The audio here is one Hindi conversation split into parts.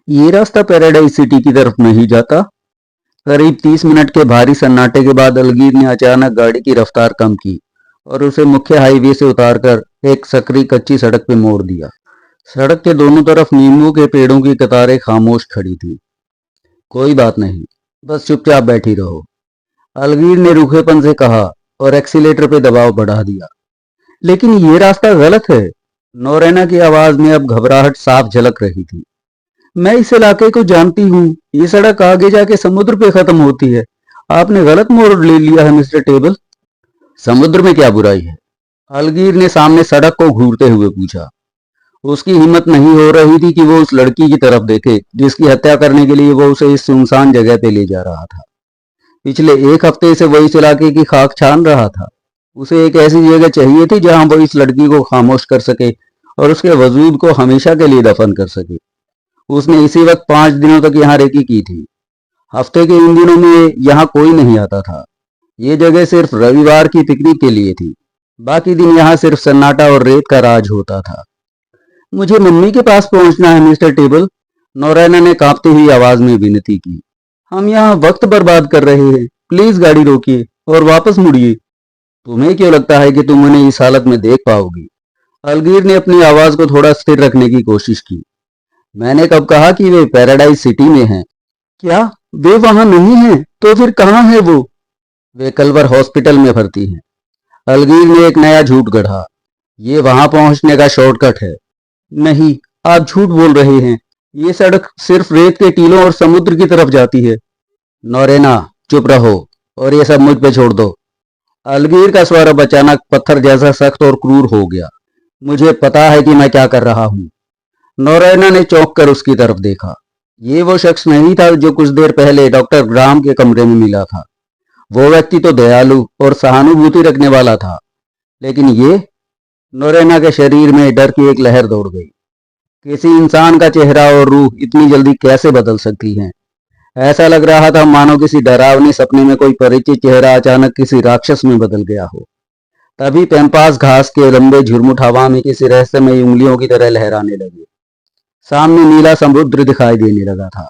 ये रास्ता पैराडाइज सिटी की तरफ नहीं जाता। करीब 30 मिनट के भारी सन्नाटे के बाद अलगीर ने अचानक गाड़ी की रफ्तार कम की और उसे मुख्य हाईवे से उतारकर एक सकरी कच्ची सड़क पे मोड़ दिया। सड़क के दोनों तरफ नींबू के पेड़ों की कतारें खामोश खड़ी थी। कोई बात नहीं, बस चुपचाप बैठी रहो, अलगीर ने रूखेपन से कहा और एक्सीलेटर पे दबाव बढ़ा दिया। लेकिन ये रास्ता गलत है, नौरेना की आवाज में अब घबराहट साफ झलक रही थी। मैं इस इलाके को जानती हूँ, ये सड़क आगे जाके समुद्र पे खत्म होती है। आपने गलत मोड़ ले लिया है मिस्टर टेबल। समुद्र में क्या बुराई है? अलगीर ने सामने सड़क को घूरते हुए पूछा। उसकी हिम्मत नहीं हो रही थी कि वो उस लड़की की तरफ देखे जिसकी हत्या करने के लिए वो उसे इस सुनसान जगह पे ले जा रहा था। पिछले एक हफ्ते से वो इस इलाके की खाक छान रहा था। उसे एक ऐसी जगह चाहिए थी जहां वो इस लड़की को खामोश कर सके और उसके वजूद को हमेशा के लिए दफन कर सके। उसने इसी वक्त 5 दिनों तक यहाँ रेकी की थी। हफ्ते के इन दिनों में यहाँ कोई नहीं आता था। ये जगह सिर्फ रविवार की पिकनिक के लिए थी। बाकी दिन यहाँ सिर्फ सन्नाटा और रेत का राज होता था। मुझे मम्मी के पास पहुंचना है मिस्टर टेबल, नौरैना ने कांपती हुई आवाज में विनती की। हम यहाँ वक्त बर्बाद कर रहे हैं, प्लीज गाड़ी रोकिए और वापस मुड़िए। तुम्हें क्यों लगता है कि तुम उन्हें इस हालत में देख पाओगी? अलगीर ने अपनी आवाज को थोड़ा स्थिर रखने की कोशिश की। मैंने कब कहा कि वे पैराडाइज सिटी में हैं? क्या वे वहां नहीं हैं? तो फिर कहाँ है वो? वे कलवर हॉस्पिटल में भर्ती हैं। अलगीर ने एक नया झूठ गढ़ा। ये वहां पहुंचने का शॉर्टकट है। नहीं, आप झूठ बोल रहे हैं। ये सड़क सिर्फ रेत के टीलों और समुद्र की तरफ जाती है। नौरेना, चुप रहो और ये सब मुझ पे छोड़ दो। अलगीर का स्वर अब अचानक पत्थर जैसा सख्त और क्रूर हो गया। मुझे पता है कि मैं क्या कर रहा हूँ। नौरैना ने चौंक कर उसकी तरफ देखा। ये वो शख्स नहीं था जो कुछ देर पहले डॉक्टर ग्राम के कमरे में मिला था। वो व्यक्ति तो दयालु और सहानुभूति रखने वाला था, लेकिन ये, नौरैना के शरीर में डर की एक लहर दौड़ गई। किसी इंसान का चेहरा और रूह इतनी जल्दी कैसे बदल सकती है? ऐसा लग रहा था मानो किसी डरावने सपने में कोई परिचित चेहरा अचानक किसी राक्षस में बदल गया हो। तभी पैम्पास घास के लंबे झुरमुट हवा में किसी रहस्यमयी उंगलियों की तरह लहराने लगे। सामने नीला समुद्र दिखाई देने लगा था।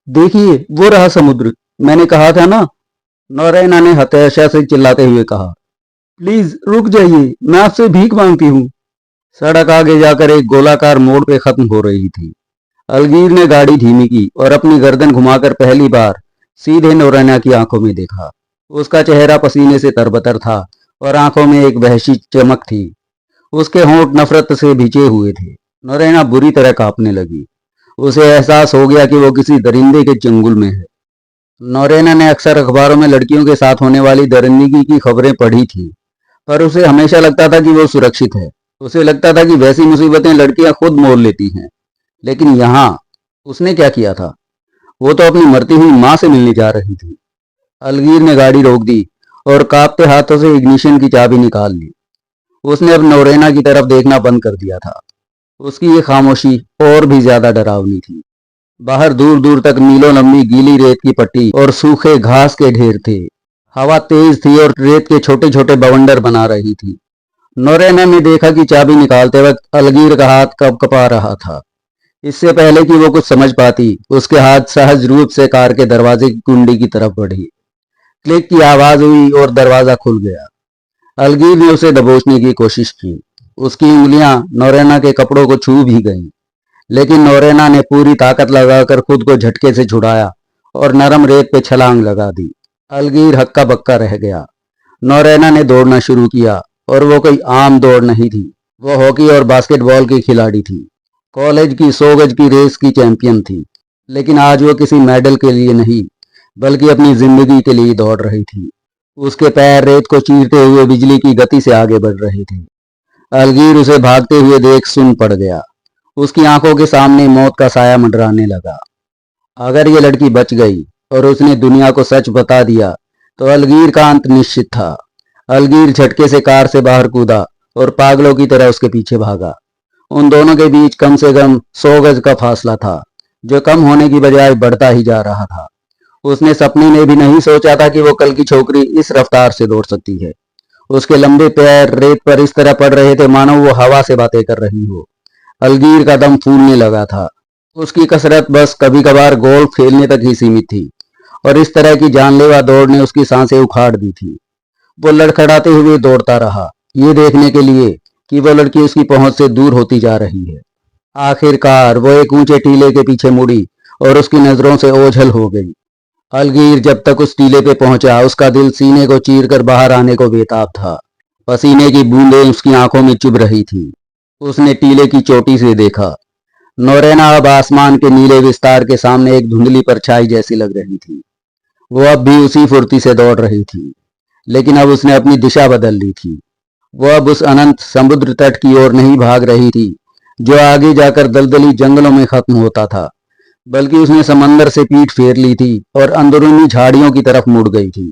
देखिए, वो रहा समुद्र, मैंने कहा था ना, नौरैना ने हताशा से चिल्लाते हुए कहा। प्लीज रुक जाइए, मैं आपसे भीख मांगती हूँ। सड़क आगे जाकर एक गोलाकार मोड़ पे खत्म हो रही थी। अलगीर ने गाड़ी धीमी की और अपनी गर्दन घुमाकर पहली बार सीधे नौरैना की आंखों में देखा। उसका चेहरा पसीने से तरबतर था और आंखों में एक वहशी चमक थी। उसके होंठ नफरत से भिजे हुए थे। नौरैना बुरी तरह कांपने लगी। उसे एहसास हो गया कि वो किसी दरिंदे के चंगुल में है। नौरैना ने अक्सर अखबारों में लड़कियों के साथ होने वाली दरिंदगी की खबरें पढ़ी थी, पर उसे हमेशा लगता था कि वो सुरक्षित है। उसे लगता था कि वैसी मुसीबतें लड़कियां खुद मोल लेती हैं। लेकिन यहाँ उसने क्या किया था? वो तो अपनी मरती हुई माँ से मिलने जा रही थी। अलगीर ने गाड़ी रोक दी और कांपते हाथों से इग्निशन की चाबी निकाल ली। उसने अब नौरैना की तरफ देखना बंद कर दिया था। उसकी ये खामोशी और भी ज्यादा डरावनी थी। बाहर दूर दूर तक मीलों लंबी गीली रेत की पट्टी और सूखे घास के ढेर थे। हवा तेज थी और रेत के छोटे छोटे बवंडर बना रही थी। नौरैना ने देखा कि चाबी निकालते वक्त अलगीर का हाथ कपकपा रहा था। इससे पहले कि वो कुछ समझ पाती, उसके हाथ सहज रूप से कार के दरवाजे की कुंडी की तरफ बढ़ी। क्लिक की आवाज हुई और दरवाजा खुल गया। अलगीर ने उसे दबोचने की कोशिश की। उसकी उंगलियां नौरैना के कपड़ों को छू भी गईं, लेकिन नौरैना ने पूरी ताकत लगाकर खुद को झटके से छुड़ाया और नरम रेत पे छलांग लगा दी। अलगीर हक्का बक्का रह गया। नौरैना ने दौड़ना शुरू किया और वो कोई आम दौड़ नहीं थी। वो हॉकी और बास्केटबॉल की खिलाड़ी थी। कॉलेज की 100 गज की रेस की चैंपियन थी। लेकिन आज वो किसी मेडल के लिए नहीं, बल्कि अपनी जिंदगी के लिए दौड़ रही थी। उसके पैर रेत को चीरते हुए बिजली की गति से आगे बढ़ रहे थे। अलगीर उसे भागते हुए देख सुन पड़ गया। उसकी आंखों के सामने मौत का साया मंडराने लगा। अगर ये लड़की बच गई और उसने दुनिया को सच बता दिया, तो अलगीर का अंत निश्चित था। अलगीर झटके से कार से बाहर कूदा और पागलों की तरह उसके पीछे भागा। उन दोनों के बीच कम से कम 100 गज का फासला था, जो कम होने की बजाय बढ़ता ही जा रहा था। उसने सपने में भी नहीं सोचा था कि वो कल की छोकरी इस रफ्तार से दौड़ सकती है। उसके लंबे पैर रेत पर इस तरह पड़ रहे थे मानो वो हवा से बातें कर रही हो। अलगीर का दम फूलने लगा था। उसकी कसरत बस कभी कभार गोल्फ खेलने तक ही सीमित थी और इस तरह की जानलेवा दौड़ ने उसकी सांसें उखाड़ दी थी। वो लड़खड़ाते हुए दौड़ता रहा, ये देखने के लिए कि वो लड़की उसकी पहुंच से दूर होती जा रही है। आखिरकार वो एक ऊंचे टीले के पीछे मुड़ी और उसकी नजरों से ओझल हो गई। अलगीर जब तक उस टीले पे पहुंचा, उसका दिल सीने को चीरकर बाहर आने को बेताब था। पसीने की बूंदें उसकी आंखों में चुभ रही थी। उसने टीले की चोटी से देखा। नोरेना अब आसमान के नीले विस्तार के सामने एक धुंधली परछाई जैसी लग रही थी। वो अब भी उसी फुर्ती से दौड़ रही थी, लेकिन अब उसने अपनी दिशा बदल ली थी। वो अब उस अनंत समुद्र तट की ओर नहीं भाग रही थी जो आगे जाकर दलदली जंगलों में खत्म होता था, बल्कि उसने समंदर से पीठ फेर ली थी और अंदरूनी झाड़ियों की तरफ मुड़ गई थी।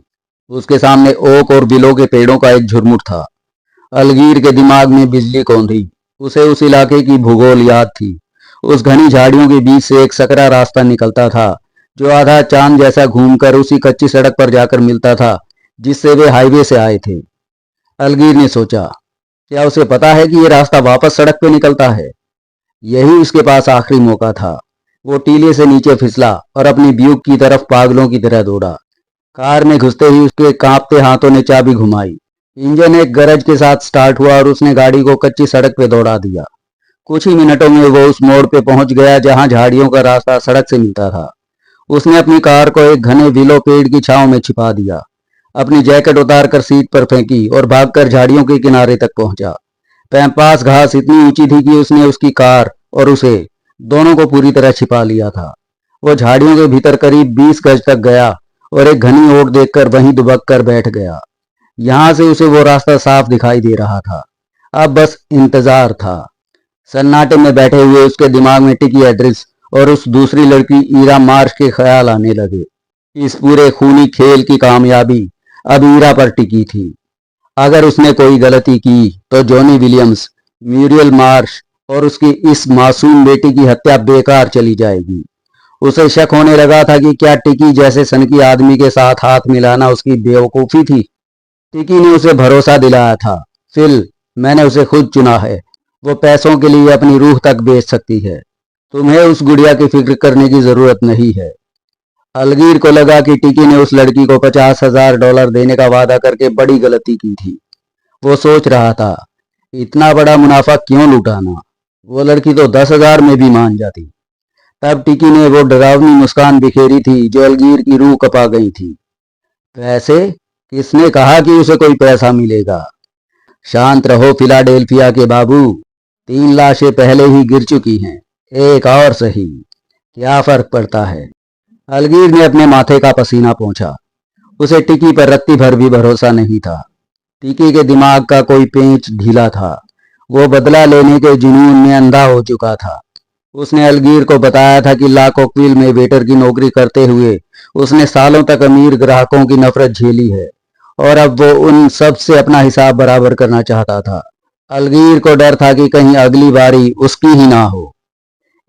उसके सामने ओक और बिलो के पेड़ों का एक झुरमुट था। अलगीर के दिमाग में बिजली कौंधी। उसे उस इलाके की भूगोल याद थी। उस घनी झाड़ियों के बीच से एक सकरा रास्ता निकलता था जो आधा चांद जैसा घूमकर उसी कच्ची सड़क पर जाकर मिलता था जिससे वे हाईवे से आए थे। अलगीर ने सोचा, क्या उसे पता है कि यह रास्ता वापस सड़क पे निकलता है? यही उसके पास आखिरी मौका था। वो टीले से नीचे फिसला और अपनी ब्यूक की तरफ पागलों की तरह दौड़ा। कार में घुसते ही उसके कांपते हाथों ने चाबी घुमाई। इंजन एक गरज के साथ स्टार्ट हुआ और उसने गाड़ी को कच्ची सड़क पे दौड़ा दिया। कुछ ही मिनटों में वो उस मोड़ पे पहुंच गया जहां झाड़ियों का रास्ता सड़क से मिलता था। उसने अपनी कार को एक घने विलो पेड़ की छांव में छिपा दिया, अपनी जैकेट उतारकर सीट पर फेंकी और भागकर झाड़ियों के किनारे तक पहुंचा। पैंपास घास इतनी ऊंची थी कि उसने उसकी कार और उसे दोनों को पूरी तरह छिपा लिया था। वो झाड़ियों के भीतर करीब 20 गज तक गया और एक घनी ओट देखकर वहीं दुबक कर बैठ गया। यहां से उसे वो रास्ता साफ दिखाई दे रहा था। अब बस इंतजार था। सन्नाटे में बैठे हुए उसके दिमाग में टिकी एड्रेस और उस दूसरी लड़की ईरा मार्श के ख्याल आने लगे। इस पूरे खूनी खेल की कामयाबी अब ईरा पर टिकी थी। अगर उसने कोई गलती की तो जॉनी विलियम्स, म्यूरियल मार्श और उसकी इस मासूम बेटी की हत्या बेकार चली जाएगी। उसे शक होने लगा था कि क्या टिकी जैसे सनकी आदमी के साथ हाथ मिलाना उसकी बेवकूफी थी। टिकी ने उसे भरोसा दिलाया था, फिल, मैंने उसे खुद चुना है। वो पैसों के लिए अपनी रूह तक बेच सकती है। तुम्हें उस गुड़िया की फिक्र करने की जरूरत नहीं है। अलगीर को लगा कि टिकी ने उस लड़की को $50,000 देने का वादा करके बड़ी गलती की थी। वो सोच रहा था, इतना बड़ा मुनाफा क्यों लुटाना? वो लड़की तो 10,000 में भी मान जाती। तब टिकी ने वो डरावनी मुस्कान बिखेरी थी जो अलगीर की रूह कपा गई थी। पैसे? किसने कहा कि उसे कोई पैसा मिलेगा? शांत रहो फिलाडेल्फिया के बाबू। 3 लाशें पहले ही गिर चुकी हैं, एक और सही, क्या फर्क पड़ता है? अलगीर ने अपने माथे का पसीना पोंछा। उसे टिकी पर रत्ती भर भी भरोसा नहीं था। टिकी के दिमाग का कोई पेंच ढीला था। वो बदला लेने के जुनून में अंधा हो चुका था। उसने अलगीर को बताया था कि ला कोक्विल में वेटर की नौकरी करते हुए उसने सालों तक अमीर ग्राहकों की नफरत झेली है और अब वो उन सब से अपना हिसाब बराबर करना चाहता था। अलगीर को डर था कि कहीं अगली बारी उसकी ही ना हो।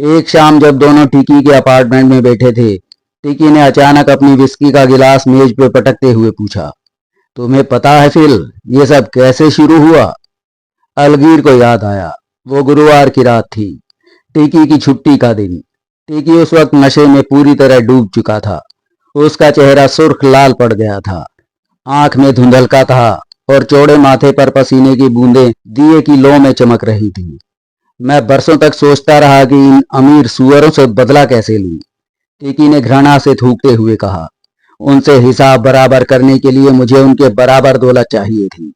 एक शाम जब दोनों टिकी के अपार्टमेंट में बैठे थे, टिकी ने अचानक अपनी विस्की का गिलास मेज पे पटकते हुए पूछा, तुम्हें पता है फिल, ये सब कैसे शुरू हुआ? अलगीर को याद आया, वो गुरुवार की रात थी, टिकी की छुट्टी का दिन। टिकी उस वक्त नशे में पूरी तरह डूब चुका था। उसका चेहरा सुर्ख लाल पड़ गया था, आंख में धुंधलका था और चौड़े माथे पर पसीने की बूंदें दिए की लौ में चमक रही थी। मैं बरसों तक सोचता रहा कि इन अमीर सुअरों से बदला कैसे लूं, टिकी ने घृणा से थूकते हुए कहा। उनसे हिसाब बराबर करने के लिए मुझे उनके बराबर दौलत चाहिए थी,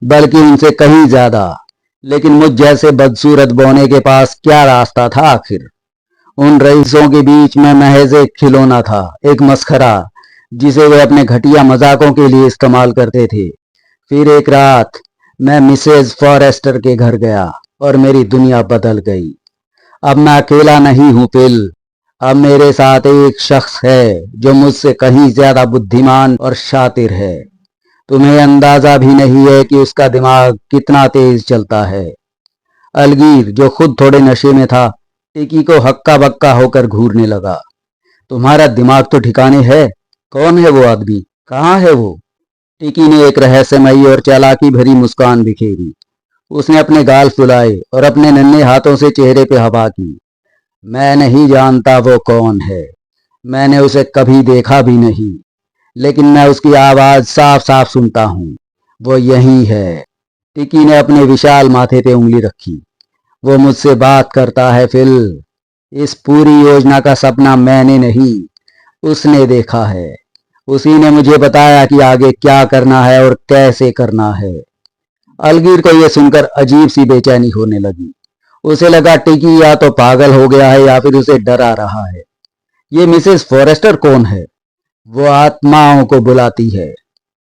बल्कि उनसे कहीं ज्यादा। लेकिन मुझ जैसे बदसूरत बौने के पास क्या रास्ता था आखिर? उन रईसों के बीच में महज एक खिलौना था, एक मस्खरा जिसे वे अपने घटिया मजाकों के लिए इस्तेमाल करते थे। फिर एक रात मैं मिसेज फॉरेस्टर के घर गया और मेरी दुनिया बदल गई। अब मैं अकेला नहीं हूं पिल, अब मेरे साथ एक शख्स है जो मुझसे कहीं ज्यादा बुद्धिमान और शातिर है। तुम्हें अंदाजा भी नहीं है कि उसका दिमाग कितना तेज चलता है। अलगीर, जो खुद थोड़े नशे में था, टिकी को हक्का बक्का होकर घूरने लगा। तुम्हारा दिमाग तो ठिकाने है? कौन है वो आदमी? कहाँ है वो? टिकी ने एक रहस्यमयी और चालाकी भरी मुस्कान बिखेरी। उसने अपने गाल फुलाए और अपने नन्हे हाथों से चेहरे पे हवा की। मैं नहीं जानता वो कौन है, मैंने उसे कभी देखा भी नहीं, लेकिन मैं उसकी आवाज साफ साफ सुनता हूँ। वो यही है। टिकी ने अपने विशाल माथे पे उंगली रखी। वो मुझसे बात करता है फिल। इस पूरी योजना का सपना मैंने नहीं, उसने देखा है। उसी ने मुझे बताया कि आगे क्या करना है और कैसे करना है। अलगीर को यह सुनकर अजीब सी बेचैनी होने लगी। उसे लगा टिकी या तो पागल हो गया है या फिर उसे डरा रहा है। ये मिसेस फॉरेस्टर कौन है? वो आत्माओं को बुलाती है,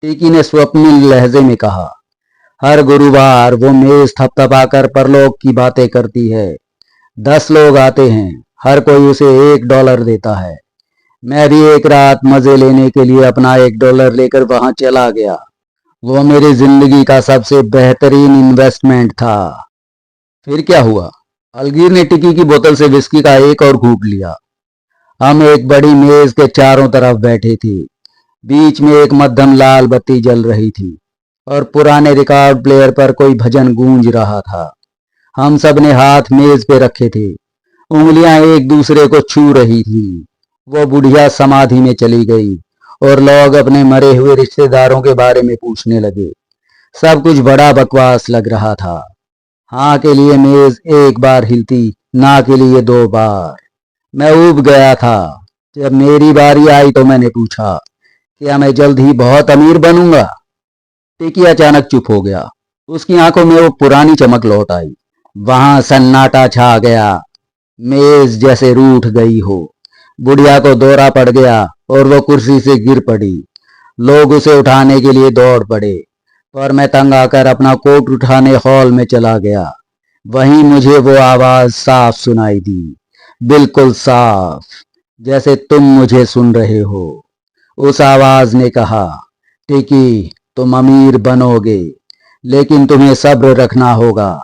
टिकी ने स्वप्निल लहजे में कहा। हर गुरुवार वो मेज थपथपाकर परलोक की बातें करती है। 10 लोग आते हैं, हर कोई उसे $1 देता है। मैं भी एक रात मजे लेने के लिए अपना $1 लेकर वहां चला गया। वो मेरी जिंदगी का सबसे बेहतरीन इन्वेस्टमेंट था। फिर क्या हुआ? अलगीर ने टिकी की बोतल से विस्की का एक और घूंट लिया। हम एक बड़ी मेज के चारों तरफ बैठे थे। बीच में एक मध्यम लाल बत्ती जल रही थी और पुराने रिकॉर्ड प्लेयर पर कोई भजन गूंज रहा था। हम सब ने हाथ मेज पे रखे थे, उंगलियां एक दूसरे को छू रही थी। वो बुढ़िया समाधि में चली गई और लोग अपने मरे हुए रिश्तेदारों के बारे में पूछने लगे। सब कुछ बड़ा बकवास लग रहा था। हाँ के लिए मेज एक बार हिलती, ना के लिए 2 बार। मैं ऊब गया था। जब मेरी बारी आई तो मैंने पूछा, क्या मैं जल्द ही बहुत अमीर बनूंगा? टिकी अचानक चुप हो गया। उसकी आंखों में वो पुरानी चमक लौट आई। वहां सन्नाटा छा गया, मेज जैसे रूठ गई हो। बुढ़िया को दौरा पड़ गया और वो कुर्सी से गिर पड़ी। लोग उसे उठाने के लिए दौड़ पड़े, पर मैं तंग आकर अपना कोट उठाने हॉल में चला गया। वहीं मुझे वो आवाज साफ सुनाई दी, बिल्कुल साफ, जैसे तुम मुझे सुन रहे हो। उस आवाज ने कहा, टिकी, तुम अमीर बनोगे, लेकिन तुम्हें सब्र रखना होगा।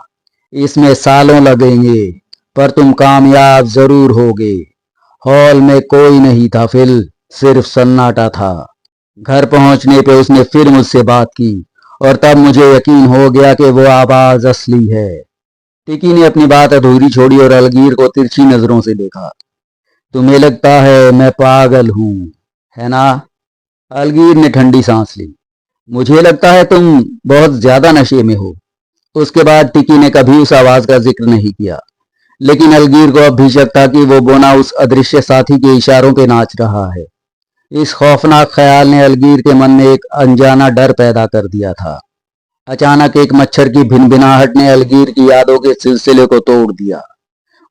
इसमें सालों लगेंगे, पर तुम कामयाब जरूर होगे। हॉल में कोई नहीं था फिल, सिर्फ सन्नाटा था। घर पहुंचने पे उसने फिर मुझसे बात की और तब मुझे यकीन हो गया कि वो आवाज असली है। टिकी ने अपनी बात अधूरी छोड़ी और अलगीर को तिरछी नजरों से देखा। तुम्हें लगता है मैं पागल हूं, है ना? अलगीर ने ठंडी सांस ली। मुझे लगता है तुम बहुत ज्यादा नशे में हो। उसके बाद टिकी ने कभी उस आवाज का जिक्र नहीं किया, लेकिन अलगीर को अब भी शक था कि वो बोना उस अदृश्य साथी के इशारों पे नाच रहा है। इस खौफनाक ख्याल ने अलगीर के मन में एक अनजाना डर पैदा कर दिया था। अचानक एक मच्छर की भिनभिनाहट ने अलगीर की यादों के सिलसिले को तोड़ दिया।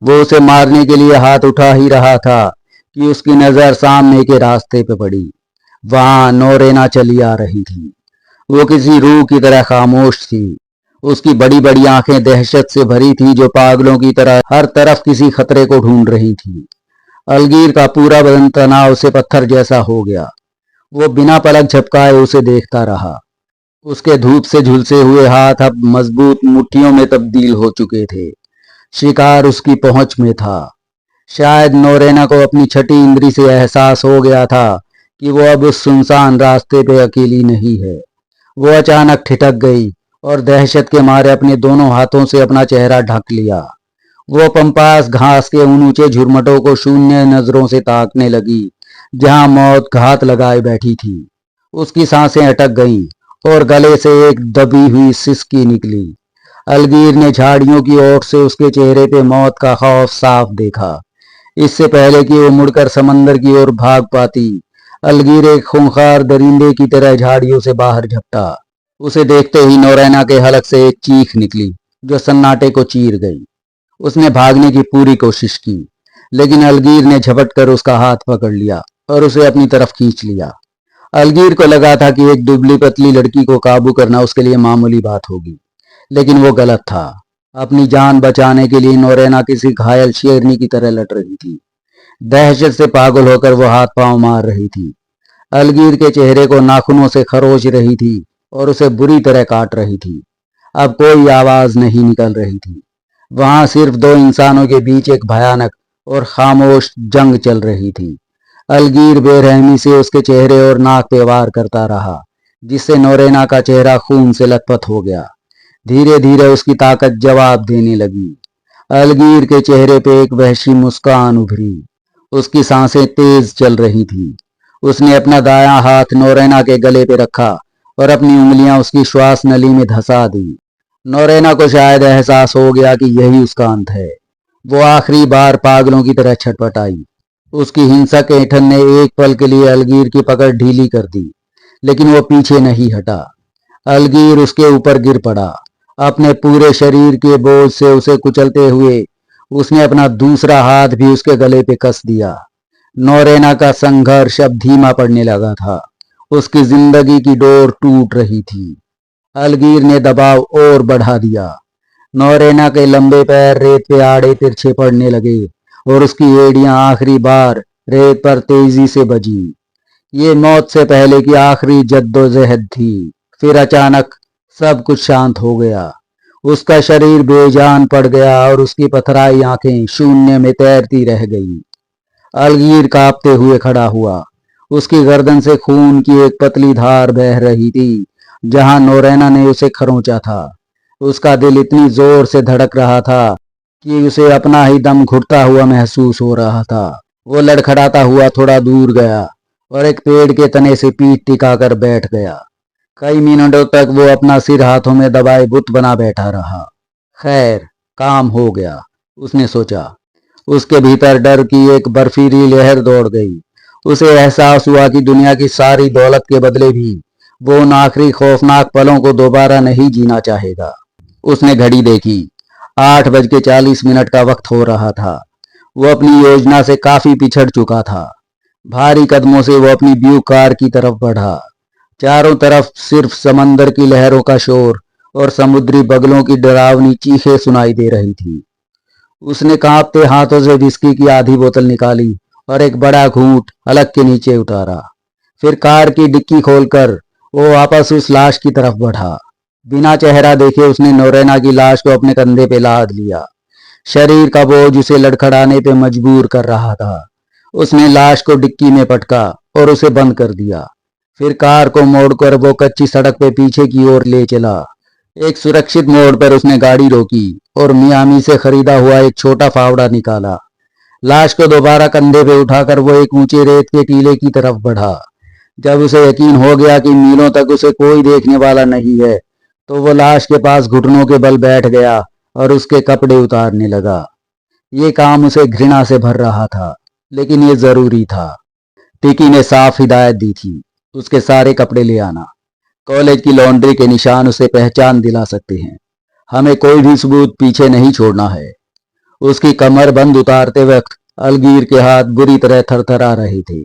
वो उसे मारने के लिए हाथ उठा ही रहा था कि उसकी नजर सामने के रास्ते पे पड़ी। वहां नोरेना चली आ रही थी। वो किसी रूह की तरह खामोश थी। उसकी बड़ी बड़ी आंखें दहशत से भरी थी, जो पागलों की तरह हर तरफ किसी खतरे को ढूंढ रही थी। अलगीर का पूरा बदन तनाव से पत्थर जैसा हो गया। वो बिना पलक झपकाए उसे देखता रहा। उसके धूप से झुलसे हुए हाथ अब मजबूत मुट्ठियों में तब्दील हो चुके थे। शिकार उसकी पहुंच में था। शायद नोरेना को अपनी छठी इंद्री से एहसास हो गया था कि वो अब उस सुनसान रास्ते पे अकेली नहीं है। वो अचानक ठिठक गई और दहशत के मारे अपने दोनों हाथों से अपना चेहरा ढक लिया। वो पंपास घास के उन ऊंचे झुरमटों को शून्य नजरों से ताकने लगी, जहां मौत घात लगाए बैठी थी। उसकी सांसें अटक गईं और गले से एक दबी हुई सिसकी निकली। अलगीर ने झाड़ियों की ओट से उसके चेहरे पे मौत का खौफ साफ देखा। इससे पहले कि वो मुड़कर समंदर की ओर भाग पाती, अलगीर एक खूंखार दरिंदे की तरह झाड़ियों से बाहर झपटा। उसे देखते ही नौरैना के हलक से एक चीख निकली, जो सन्नाटे को चीर गई। उसने भागने की पूरी कोशिश की, लेकिन अलगीर ने झपट कर उसका हाथ पकड़ लिया और उसे अपनी तरफ खींच लिया। अलगीर को लगा था कि एक दुबली पतली लड़की को काबू करना उसके लिए मामूली बात होगी, लेकिन वो गलत था। अपनी जान बचाने के लिए नोरेना किसी घायल शेरनी की तरह लड़ रही थी। दहशत से पागल होकर वो हाथ पांव मार रही थी। अलगीर के चेहरे को नाखूनों से खरोच रही थी और उसे बुरी तरह काट रही थी। अब कोई आवाज नहीं निकल रही थी। वहां सिर्फ 2 इंसानों के बीच एक भयानक और खामोश जंग चल रही थी। अलगीर बेरहमी से उसके चेहरे और नाक पे वार करता रहा, जिससे नोरेना का चेहरा खून से लथपथ हो गया। धीरे धीरे उसकी ताकत जवाब देने लगी। अलगीर के चेहरे पे एक वहशी मुस्कान उभरी। उसकी सांसें तेज चल रही थी। उसने अपना दायां हाथ नोरेना के गले पे रखा और अपनी उंगलियां उसकी श्वास नली में धंसा दी। नोरेना को शायद एहसास हो गया कि यही उसका अंत है। वो आखिरी बार पागलों की तरह छटपटाई। उसकी हिंसक ऐंठन ने एक पल के लिए अलगीर की पकड़ ढीली कर दी, लेकिन वो पीछे नहीं हटा। अलगीर उसके ऊपर गिर पड़ा। अपने पूरे शरीर के बोझ से उसे कुचलते हुए उसने अपना दूसरा हाथ भी उसके गले पे कस दिया। नोरेना का संघर्ष अब धीमा पड़ने लगा था। उसकी जिंदगी की डोर टूट रही थी। अलगीर ने दबाव और बढ़ा दिया। नोरेना के लंबे पैर रेत पे आड़े तिरछे पड़ने लगे और उसकी एड़ियां आखिरी बार रेत पर तेजी से बजी। ये मौत से पहले की आखिरी जद्दोजहद थी। फिर अचानक सब कुछ शांत हो गया। उसका शरीर बेजान पड़ गया और उसकी पथराई आंखें शून्य में तैरती रह गई। अलगीर कांपते हुए खड़ा हुआ। उसकी गर्दन से खून की एक पतली धार बह रही थी जहां नोरेना ने उसे खरोंचा था। उसका दिल इतनी जोर से धड़क रहा था कि उसे अपना ही दम घुटता हुआ महसूस हो रहा था। वो लड़खड़ाता हुआ थोड़ा दूर गया और एक पेड़ के तने से पीठ टिकाकर बैठ गया। कई मिनटों तक वो अपना सिर हाथों में दबाए बुत बना बैठा रहा। खैर, काम हो गया, उसने सोचा। उसके भीतर डर की एक बर्फीली लहर दौड़ गई। उसे एहसास हुआ कि दुनिया की सारी दौलत के बदले भी वो उन आखिरी खौफनाक पलों को दोबारा नहीं जीना चाहेगा। उसने घड़ी देखी। 8:40 का वक्त हो रहा था। वो अपनी योजना से काफी पिछड़ चुका था। भारी कदमों से वो अपनी ब्यू कार की तरफ बढ़ा। चारों तरफ सिर्फ समंदर की लहरों का शोर और समुद्री बगलों की डरावनी चीखें सुनाई दे रही थी। उसने कांपते हाथों से विस्की की आधी बोतल निकाली और एक बड़ा घूंट हलक के नीचे उतारा। फिर कार की डिक्की खोलकर वो वापस उस लाश की तरफ बढ़ा। बिना चेहरा देखे उसने नोरेना की लाश को अपने कंधे पे लाद लिया। शरीर का बोझ उसे लड़खड़ाने पे मजबूर कर रहा था। उसने लाश को डिक्की में पटका और उसे बंद कर दिया। फिर कार को मोड़कर वो कच्ची सड़क पे पीछे की ओर ले चला। एक सुरक्षित मोड़ पर उसने गाड़ी रोकी और मियामी से खरीदा हुआ एक छोटा फावड़ा निकाला। लाश को दोबारा कंधे पे उठाकर वो एक ऊंचे रेत के टीले की तरफ बढ़ा। जब उसे यकीन हो गया कि मीलों तक उसे कोई देखने वाला नहीं है, तो वो लाश के पास घुटनों के बल बैठ गया और उसके कपड़े उतारने लगा। ये काम उसे घृणा से भर रहा था, लेकिन ये जरूरी था। टिकी ने साफ हिदायत दी थी, उसके सारे कपड़े ले आना। कॉलेज की लॉन्ड्री के निशान उसे पहचान दिला सकते हैं। हमें कोई भी सबूत पीछे नहीं छोड़ना है। उसकी कमर बंद उतारते वक्त अलगीर के हाथ बुरी तरह थरथरा रहे थे।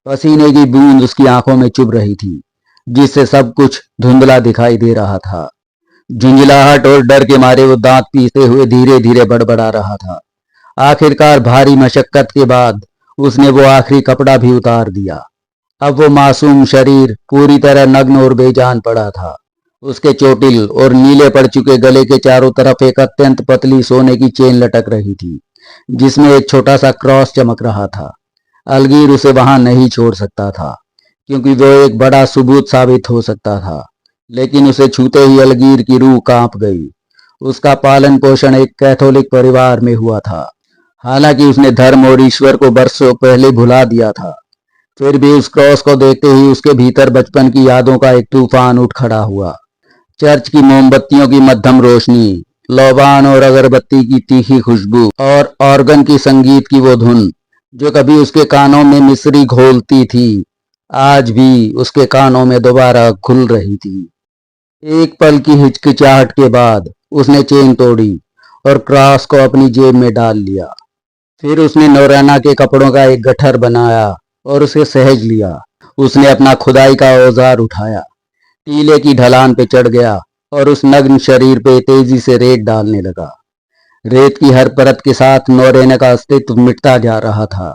पसीने की बूंद उसकी आंखों में चुभ रही थी, जिससे सब कुछ धुंधला दिखाई दे रहा था। झुंझलाहट और डर के मारे वो दांत पीसते हुए धीरे धीरे बड़बड़ा रहा था। आखिरकार भारी मशक्कत के बाद उसने वो आखिरी कपड़ा भी उतार दिया। अब वो मासूम शरीर पूरी तरह नग्न और बेजान पड़ा था। उसके चोटिल और नीले पड़ चुके गले के चारों तरफ एक अत्यंत पतली सोने की चेन लटक रही थी, जिसमें एक छोटा सा क्रॉस चमक रहा था। अलगीर उसे वहां नहीं छोड़ सकता था, क्योंकि वो एक बड़ा सबूत साबित हो सकता था। लेकिन उसे छूते ही अलगीर की रूह कांप गई। उसका पालन पोषण एक कैथोलिक परिवार में हुआ था। हालांकि उसने धर्म और ईश्वर को बरसों पहले भुला दिया था, फिर भी उस क्रॉस को देखते ही उसके भीतर बचपन की यादों का एक तूफान उठ खड़ा हुआ। चर्च की मोमबत्तियों की मध्यम रोशनी, लोबान और अगरबत्ती की तीखी खुशबू और ऑर्गन की संगीत की वो धुन जो कभी उसके कानों में मिस्री घोलती थी, आज भी उसके कानों में दोबारा घुल रही थी। एक पल की हिचकिचाहट के बाद उसने चेन तोड़ी और क्रॉस को अपनी जेब में डाल लिया। फिर उसने नौराना के कपड़ों का एक गट्ठर बनाया और उसे सहेज लिया। उसने अपना खुदाई का औजार उठाया, टीले की ढलान पे चढ़ गया और उस नग्न शरीर पे तेजी से रेत डालने लगा। रेत की हर परत के साथ नौरेना का अस्तित्व मिटता जा रहा था।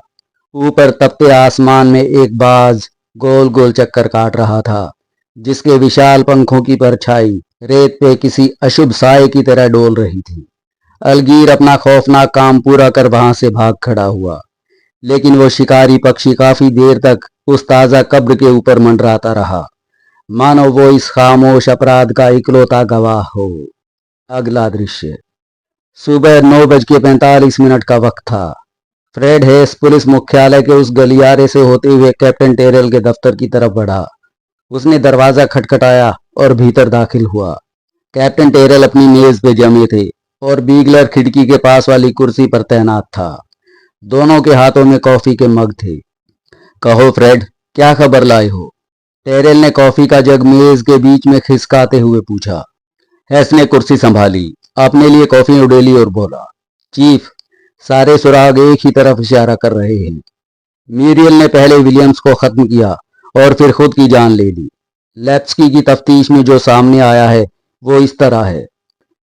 ऊपर तपते आसमान में एक बाज गोल गोल चक्कर काट रहा था, जिसके विशाल पंखों की परछाई रेत पे किसी अशुभ साए की तरह डोल रही थी। अलगीर अपना खौफनाक काम पूरा कर वहां से भाग खड़ा हुआ, लेकिन वो शिकारी पक्षी काफी देर तक उस ताजा कब्र के ऊपर मंडराता रहा, मानो वो इस खामोश अपराध का इकलौता गवाह हो। अगला दृश्य। सुबह 9:45 का वक्त था। फ्रेड हेस पुलिस मुख्यालय के उस गलियारे से होते हुए कैप्टन टेरेल के दफ्तर की तरफ बढ़ा। उसने दरवाजा खटखटाया और भीतर दाखिल हुआ। कैप्टन टेरेल अपनी मेज पे जमे थे और बीगलर खिड़की के पास वाली कुर्सी पर तैनात था। दोनों के हाथों में कॉफी के मग थे। कहो फ्रेड, क्या खबर लाए हो? टेरेल ने कॉफी का जग मेज के बीच में खिसकाते हुए पूछा। हेस ने कुर्सी संभाली, अपने लिए कॉफी उड़ेली और बोला, चीफ, सारे सुराग एक ही तरफ इशारा कर रहे हैं। मीरियल ने पहले विलियम्स को खत्म किया और फिर खुद की जान ले ली। लेप्स्की की तफ्तीश में जो सामने आया है वो इस तरह है।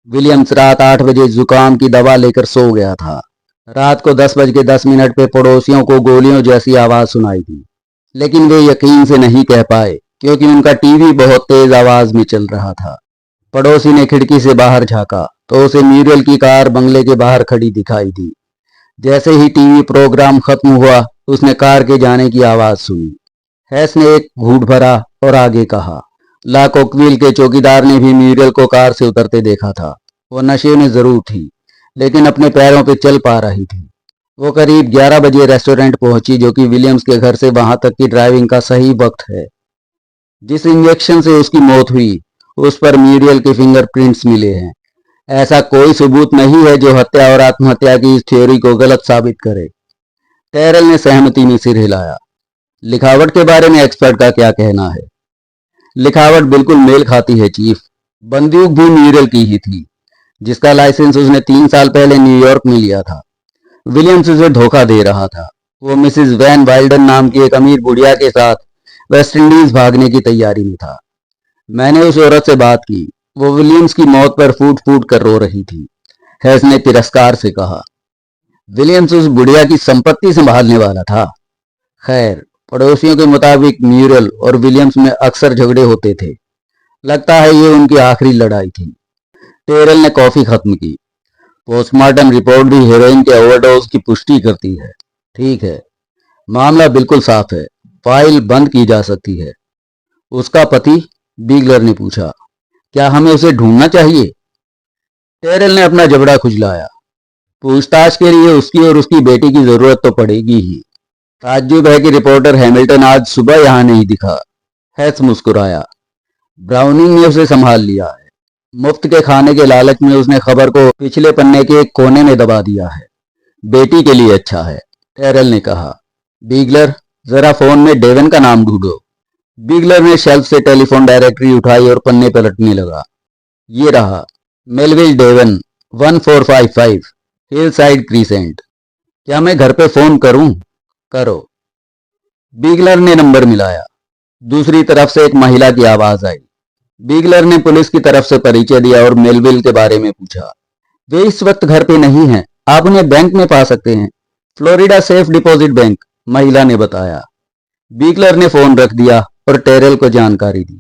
विलियम्स रात 8 बजे जुकाम की दवा लेकर सो गया था। रात को 10:10 पे पड़ोसियों को गोलियों जैसी आवाज सुनाई दी, लेकिन वे यकीन से नहीं कह पाए क्योंकि उनका टीवी बहुत तेज आवाज में चल रहा था। पड़ोसी ने खिड़की से बाहर झांका तो उसे म्यूरियल की कार बंगले के बाहर खड़ी दिखाई दी। जैसे ही टीवी प्रोग्राम खत्म हुआ, उसने कार के जाने की आवाज सुनी। हैस ने एक घूंट भरा और आगे कहा, ला कोकविल के चौकीदार ने भी म्यूरियल को कार से उतरते देखा था। वो नशे में जरूर थी, लेकिन अपने पैरों पे चल पा रही थी। वो करीब 11 बजे रेस्टोरेंट पहुंची, जो कि विलियम्स के घर से वहां तक की ड्राइविंग का सही वक्त है। जिस इंजेक्शन से उसकी मौत हुई उस पर म्यूरियल के फिंगरप्रिंट्स मिले हैं। ऐसा कोई सबूत नहीं है जो हत्या और आत्महत्या की इस थ्योरी को गलत साबित करे। टेरेल ने सहमति में सिर हिलाया। लिखावट के बारे में एक्सपर्ट का क्या कहना है? लिखावट बिल्कुल मेल खाती है चीफ। बंदूक भी म्यूरियल की ही थी, जिसका लाइसेंस उसने 3 साल पहले न्यूयॉर्क में लिया था। विलियम्स उसे धोखा दे रहा था। वो मिसेस वैन वाइल्डन नाम की एक अमीर बुढ़िया के साथ वेस्ट इंडीज भागने की तैयारी में था। मैंने उस औरत से बात की। वो विलियम्स की मौत पर फूट फूट कर रो रही थी। हैस ने तिरस्कार से कहा। विलियम्स उस बुढ़िया की संपत्ति संभालने वाला था। खैर, पड़ोसियों के मुताबिक म्यूरियल और विलियम्स में अक्सर झगड़े होते थे। लगता है ये उनकी आखिरी लड़ाई थी। टेरेल ने कॉफी खत्म की। पोस्टमार्टम रिपोर्ट भी हेरोइन के ओवरडोज की पुष्टि करती है। ठीक है, मामला बिल्कुल साफ है। फाइल बंद की जा सकती है। उसका पति? बीगलर ने पूछा। क्या हमें उसे ढूंढना चाहिए? टेरेल ने अपना जबड़ा खुजलाया। पूछताछ के लिए उसकी और उसकी बेटी की जरूरत तो पड़ेगी ही। ताज्जुब है कि रिपोर्टर हैमिल्टन आज सुबह यहां नहीं दिखा। हैस मुस्कुराया। ब्राउनिंग ने उसे संभाल लिया है। मुफ्त के खाने के लालच में उसने खबर को पिछले पन्ने के एक कोने में दबा दिया है। बेटी के लिए अच्छा है, टेरेल ने कहा। बीगलर, जरा फोन में डेवन का नाम ढूंढो। बीगलर ने शेल्फ से टेलीफोन डायरेक्टरी उठाई और पन्ने पलटने लगा। ये रहा, Melville Devon, 1455 hill side crescent. क्या मैं घर पे फोन करूं? करो। बीगलर ने नंबर मिलाया। दूसरी तरफ से एक महिला की आवाज आई। बीगलर ने पुलिस की तरफ से परिचय दिया और मेलविल के बारे में पूछा। वे इस वक्त घर पे नहीं हैं। आप उन्हें बैंक में पा सकते हैं, फ्लोरिडा सेफ डिपॉजिट बैंक, महिला ने बताया। बीगलर ने फोन रख दिया और टेरेल को जानकारी दी।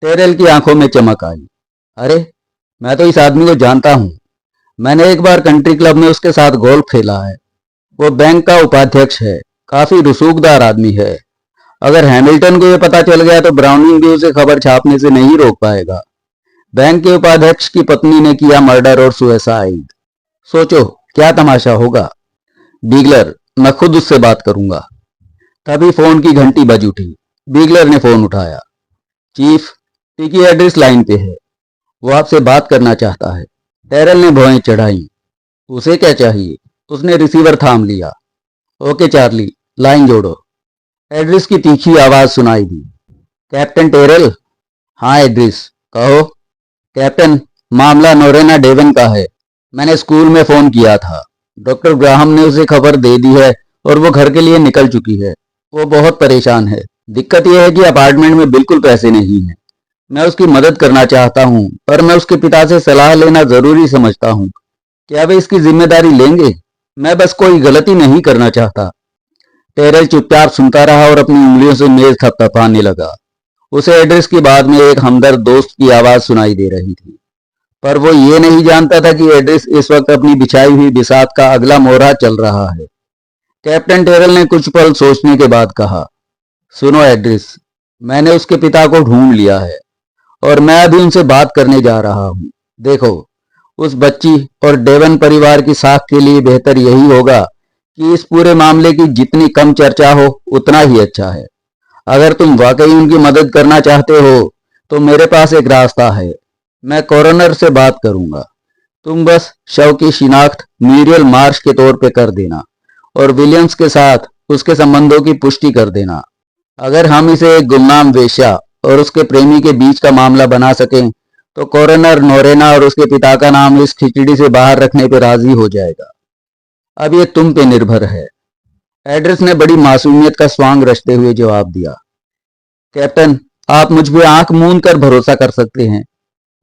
टेरेल की आंखों में चमक आई। अरे, मैं तो इस आदमी को जानता हूं। मैंने एक बार कंट्री क्लब में उसके साथ गोल्फ खेला है। वो बैंक का उपाध्यक्ष है। काफी रसूखदार आदमी है। अगर हैमिल्टन को यह पता चल गया तो ब्राउनिंग भी उसे खबर छापने से नहीं रोक पाएगा। बैंक के उपाध्यक्ष की पत्नी ने किया मर्डर और सुसाइड। सोचो क्या तमाशा होगा। बीगलर, मैं खुद उससे बात करूंगा। तभी फोन की घंटी बज उठी। बीगलर ने फोन उठाया। चीफ, टिकी एड्रेस लाइन पे है। वो आपसे बात करना चाहता है। टेरेल ने भौहें चढ़ाई। उसे क्या चाहिए? उसने रिसीवर थाम लिया। ओके चार्ली, लाइन जोड़ो। एड्रेस की तीखी आवाज सुनाई दी। Captain Terrell? हाँ एड्रेस, कहो। कैप्टन, मामला नोरेना डेवन का है। मैंने स्कूल में फोन किया था। डॉक्टर ग्राहम ने उसे खबर दे दी है और वो घर के लिए निकल चुकी है। वो बहुत परेशान है। दिक्कत यह है कि अपार्टमेंट में बिल्कुल पैसे नहीं हैं। मैं उसकी मदद करना चाहता हूं, पर मैं उसके पिता से सलाह लेना जरूरी समझता हूं। क्या वे इसकी जिम्मेदारी लेंगे? मैं बस कोई गलती नहीं करना चाहता। टेरेल चुपचाप सुनता रहा और अपनी उंगलियों से मेज थपथपाने लगा। उसे एड्रेस के बाद में एक हमदर्द दोस्त की आवाज सुनाई दे रही थी, पर वो ये नहीं जानता था कि एड्रेस इस वक्त अपनी बिछाई हुई बिसात का अगला मोहरा चल रहा है। कैप्टन टेरेल ने कुछ पल सोचने के बाद कहा, सुनो एड्रेस, मैंने उसके पिता को ढूंढ लिया है और मैं अभी उनसे बात करने जा रहा हूं। देखो, उस बच्ची और डेवन परिवार की साख के लिए बेहतर यही होगा कि इस पूरे मामले की जितनी कम चर्चा हो उतना ही अच्छा है। अगर तुम वाकई उनकी मदद करना चाहते हो तो मेरे पास एक रास्ता है। मैं कॉरोनर से बात करूंगा। तुम बस शव की शिनाख्त मीरियल मार्श के तौर पे कर देना और विलियम्स के साथ उसके संबंधों की पुष्टि कर देना। अगर हम इसे एक गुमनाम वेश्या और उसके प्रेमी के बीच का मामला बना सकें तो कॉरोनर नोरेना और उसके पिता का नाम इस खिचड़ी से बाहर रखने पर राजी हो जाएगा। अब ये तुम पे निर्भर है। एड्रेस ने बड़ी मासूमियत का स्वांग रचते हुए जवाब दिया। कैप्टन, आप मुझ पे आंख मूंद कर भरोसा कर सकते हैं।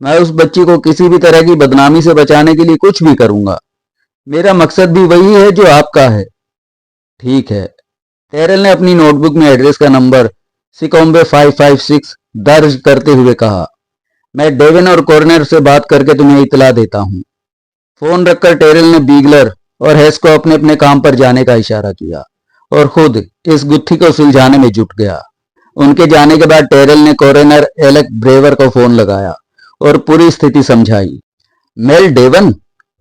मैं उस बच्ची को किसी भी तरह की बदनामी से बचाने के लिए कुछ भी करूंगा। मेरा मकसद भी वही है जो आपका है। ठीक है। टेरल ने अपनी नोटबुक में एड्रेस का नंबर सिकोम्बे 556 दर्ज करते हुए कहा। मैं डेवन और कॉर्नर से बात करके तुम्हें इतला देता हूं। फोन रखकर टेरल ने बीगलर और हेस को अपने अपने काम पर जाने का इशारा किया और खुद इस गुत्थी को सुलझाने में जुट गया। उनके जाने के बाद टेरल ने कॉर्नर एलेक ब्रेवर को फोन लगाया और पूरी स्थिति समझाई। Mail Devon?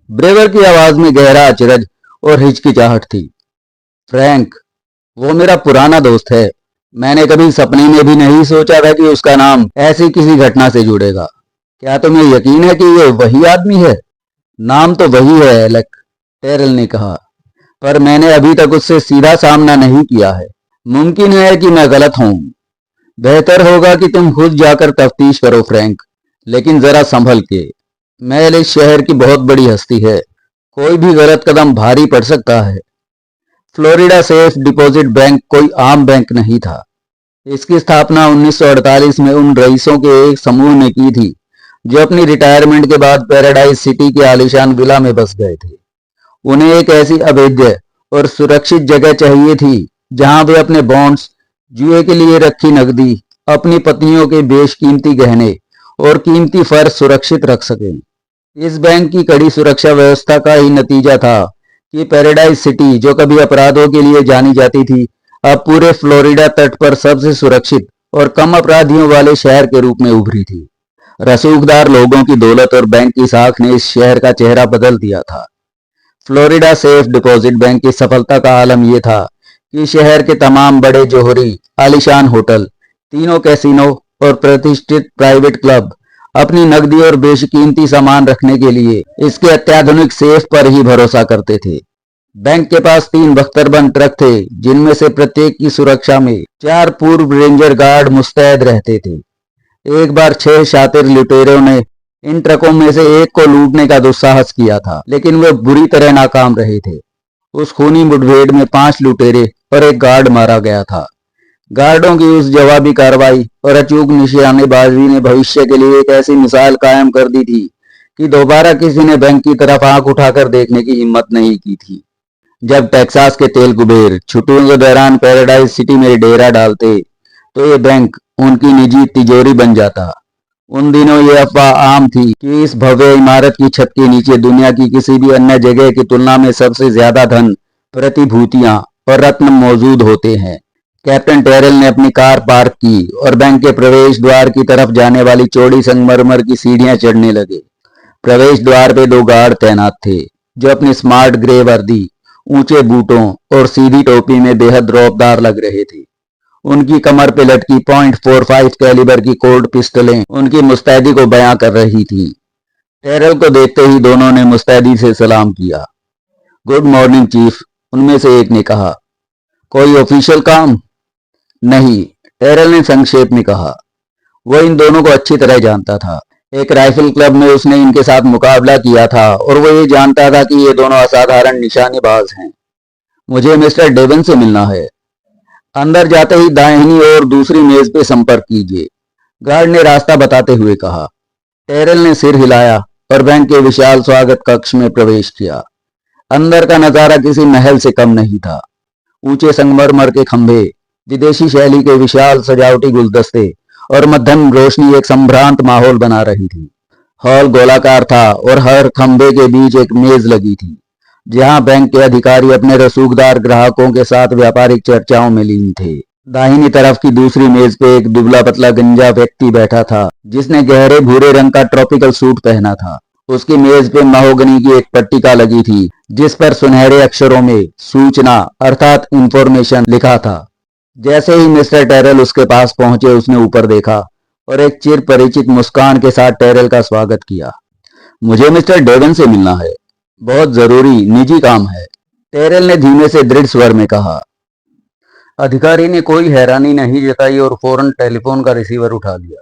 ब्रेवर की आवाज में गहरा अचरज और हिचकिचाहट थी। फ्रैंक, वो मेरा पुराना दोस्त है। मैंने कभी सपने में भी नहीं सोचा था कि उसका नाम ऐसी किसी घटना से जुड़ेगा। क्या तुम्हें यकीन है कि ये वही आदमी है? नाम तो वही है एलेक, टेरल ने कहा, पर मैंने अभी तक उससे सीधा सामना नहीं किया है। मुमकिन है कि मैं गलत हूं। बेहतर होगा कि तुम खुद जाकर तफ्तीश करो फ्रैंक, लेकिन जरा संभल के। मेल इस शहर की बहुत बड़ी हस्ती है। कोई भी गलत कदम भारी पड़ सकता है। फ्लोरिडा सेफ डिपॉजिट बैंक कोई आम बैंक नहीं था। इसकी स्थापना 1948 में उन रईसों के एक समूह ने की थी जो अपनी रिटायरमेंट के बाद पैराडाइज सिटी के आलीशान विला में बस गए थे। उन्हें एक ऐसी अभेद्य और सुरक्षित जगह चाहिए थी जहां वे अपने बॉन्ड्स, जुए के लिए रखी नकदी, अपनी पत्नियों के बेशकीमती गहने और कीमती फर्श सुरक्षित रख सकें। इस बैंक की कड़ी सुरक्षा व्यवस्था का ही नतीजा था कि पैराडाइज सिटी, जो कभी अपराधों के लिए जानी जाती थी, अब पूरे फ्लोरिडा तट पर सबसे सुरक्षित और कम अपराधियों वाले शहर के रूप में उभरी थी। रसूखदार लोगों की दौलत और बैंक की साख ने इस शहर का चेहरा बदल दिया था। फ्लोरिडा सेफ डिपॉजिट बैंक की सफलता का आलम यह था कि शहर के तमाम बड़े जोहरी, आलीशान होटल, तीनों कैसीनो और प्रतिष्ठित प्राइवेट क्लब अपनी नकदी और बेशकीमती सामान रखने के लिए इसके अत्याधुनिक सेफ पर ही भरोसा करते थे। बैंक के पास 3 बख्तरबंद ट्रक थे, जिनमें से प्रत्येक की सुरक्षा में 4 पूर्व रेंजर गार्ड मुस्तैद रहते थे। एक बार 6 शातिर लुटेरों ने इन ट्रकों में से एक को लूटने का दुस्साहस किया था, लेकिन वे बुरी तरह नाकाम रहे थे। उस खूनी मुठभेड़ में 5 लुटेरे और एक गार्ड मारा गया था। गार्डों की उस जवाबी कार्रवाई और अचूक निशानेबाजी ने भविष्य के लिए एक ऐसी मिसाल कायम कर दी थी कि दोबारा किसी ने बैंक की तरफ आंख उठाकर देखने की हिम्मत नहीं की थी। जब टेक्सास के तेल कुबेर छुट्टियों के दौरान पैराडाइज सिटी में डेरा डालते तो ये बैंक उनकी निजी तिजोरी बन जाता। उन दिनों ये अफवाह आम थी कि इस भव्य इमारत की छत के नीचे दुनिया की किसी भी अन्य जगह की तुलना में सबसे ज्यादा धन, प्रतिभूतियां और रत्न मौजूद होते हैं। कैप्टन टेरल ने अपनी कार पार्क की और बैंक के प्रवेश द्वार की तरफ जाने वाली चौड़ी संगमरमर की सीढ़ियां चढ़ने लगे। प्रवेश द्वार पे 2 गार्ड तैनात थे जो अपनी स्मार्ट ग्रे वर्दी, ऊंचे बूटों और सीधी टोपी में बेहद रौबदार लग रहे थे। उनकी कमर पे लटकी .45 कैलिबर की कोल्ड पिस्टलें उनकी मुस्तैदी को बयां कर रही थी। टेरल को देखते ही दोनों ने मुस्तैदी से सलाम किया। गुड मॉर्निंग चीफ, उनमें से एक ने कहा। कोई ऑफिशियल काम? नहीं, टेरल ने संक्षेप में कहा। वो इन दोनों को अच्छी तरह जानता था। एक राइफल क्लब में उसने इनके साथ मुकाबला किया था और वो ये जानता था कि ये दोनों असाधारण निशानेबाज हैं। मुझे मिस्टर डेवन से मिलना है। अंदर जाते ही दाहिनी ओर दूसरी मेज पे संपर्क कीजिए, गार्ड ने रास्ता बताते हुए कहा। टेरल ने सिर हिलाया और बैंक के विशाल स्वागत कक्ष में प्रवेश किया। अंदर का नजारा किसी महल से कम नहीं था। ऊंचे संगमरमर के खंभे, विदेशी शैली के विशाल सजावटी गुलदस्ते और मध्यम रोशनी एक संभ्रांत माहौल बना रही थी। हॉल गोलाकार था और हर खंभे के बीच एक मेज लगी थी जहां बैंक के अधिकारी अपने रसूखदार ग्राहकों के साथ व्यापारिक चर्चाओं में लीन थे। दाहिनी तरफ की दूसरी मेज पे एक दुबला पतला गंजा व्यक्ति बैठा था जिसने गहरे भूरे रंग का ट्रॉपिकल सूट पहना था। उसकी मेज पे महोगनी की एक पट्टिका लगी थी जिस पर सुनहरे अक्षरों में सूचना अर्थात इंफॉर्मेशन लिखा था। जैसे ही मिस्टर टेरल उसके पास पहुंचे उसने ऊपर देखा और एक चिर परिचित मुस्कान के साथ टेरल का स्वागत किया। मुझे मिस्टर डेवन से मिलना है, बहुत जरूरी निजी काम है, टेरल ने धीमे से दृढ़ स्वर में कहा। अधिकारी ने कोई हैरानी नहीं जताई और फौरन टेलीफोन का रिसीवर उठा लिया।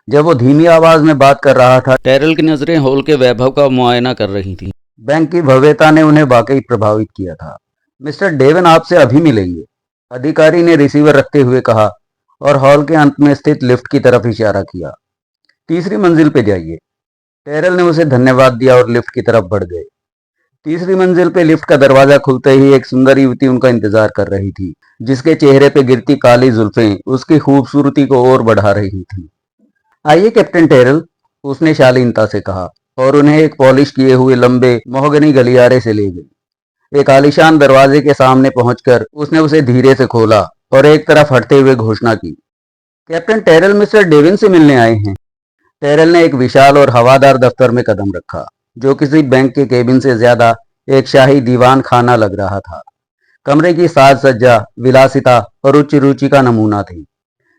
जब वो धीमी आवाज में बात कर रहा था, टेरल की नजरें हॉल के वैभव का मुआयना कर रही थीं। बैंक की भव्यता ने उन्हें वाकई प्रभावित किया था। मिस्टर डेवन आपसे अभी मिलेंगे, अधिकारी ने रिसीवर रखते हुए कहा और हॉल के अंत में स्थित लिफ्ट की तरफ इशारा किया। तीसरी मंजिल पे जाइए। टेरल ने उसे धन्यवाद दिया और लिफ्ट की तरफ बढ़ गए। तीसरी मंजिल पे लिफ्ट का दरवाजा खुलते ही एक सुंदर युवती उनका इंतजार कर रही थी, जिसके चेहरे पे गिरती काली जुल्फें उसकी खूबसूरती को और बढ़ा रही थी। आइए कैप्टन टेरल, उसने शालीनता से कहा और उन्हें एक पॉलिश किए हुए लंबे मोहगनी गलियारे से ले गई। एक आलीशान दरवाजे के सामने पहुंचकर उसने उसे धीरे से खोला और एक तरफ हटते हुए घोषणा की, कैप्टन टेरल मिस्टर डेविन से मिलने आए हैं। टेरल ने एक विशाल और हवादार दफ्तर में कदम रखा, जो किसी बैंक के केबिन से ज्यादा एक शाही दीवान खाना लग रहा था। कमरे की साज सज्जा विलासिता और उच्च रुचि का नमूना थी।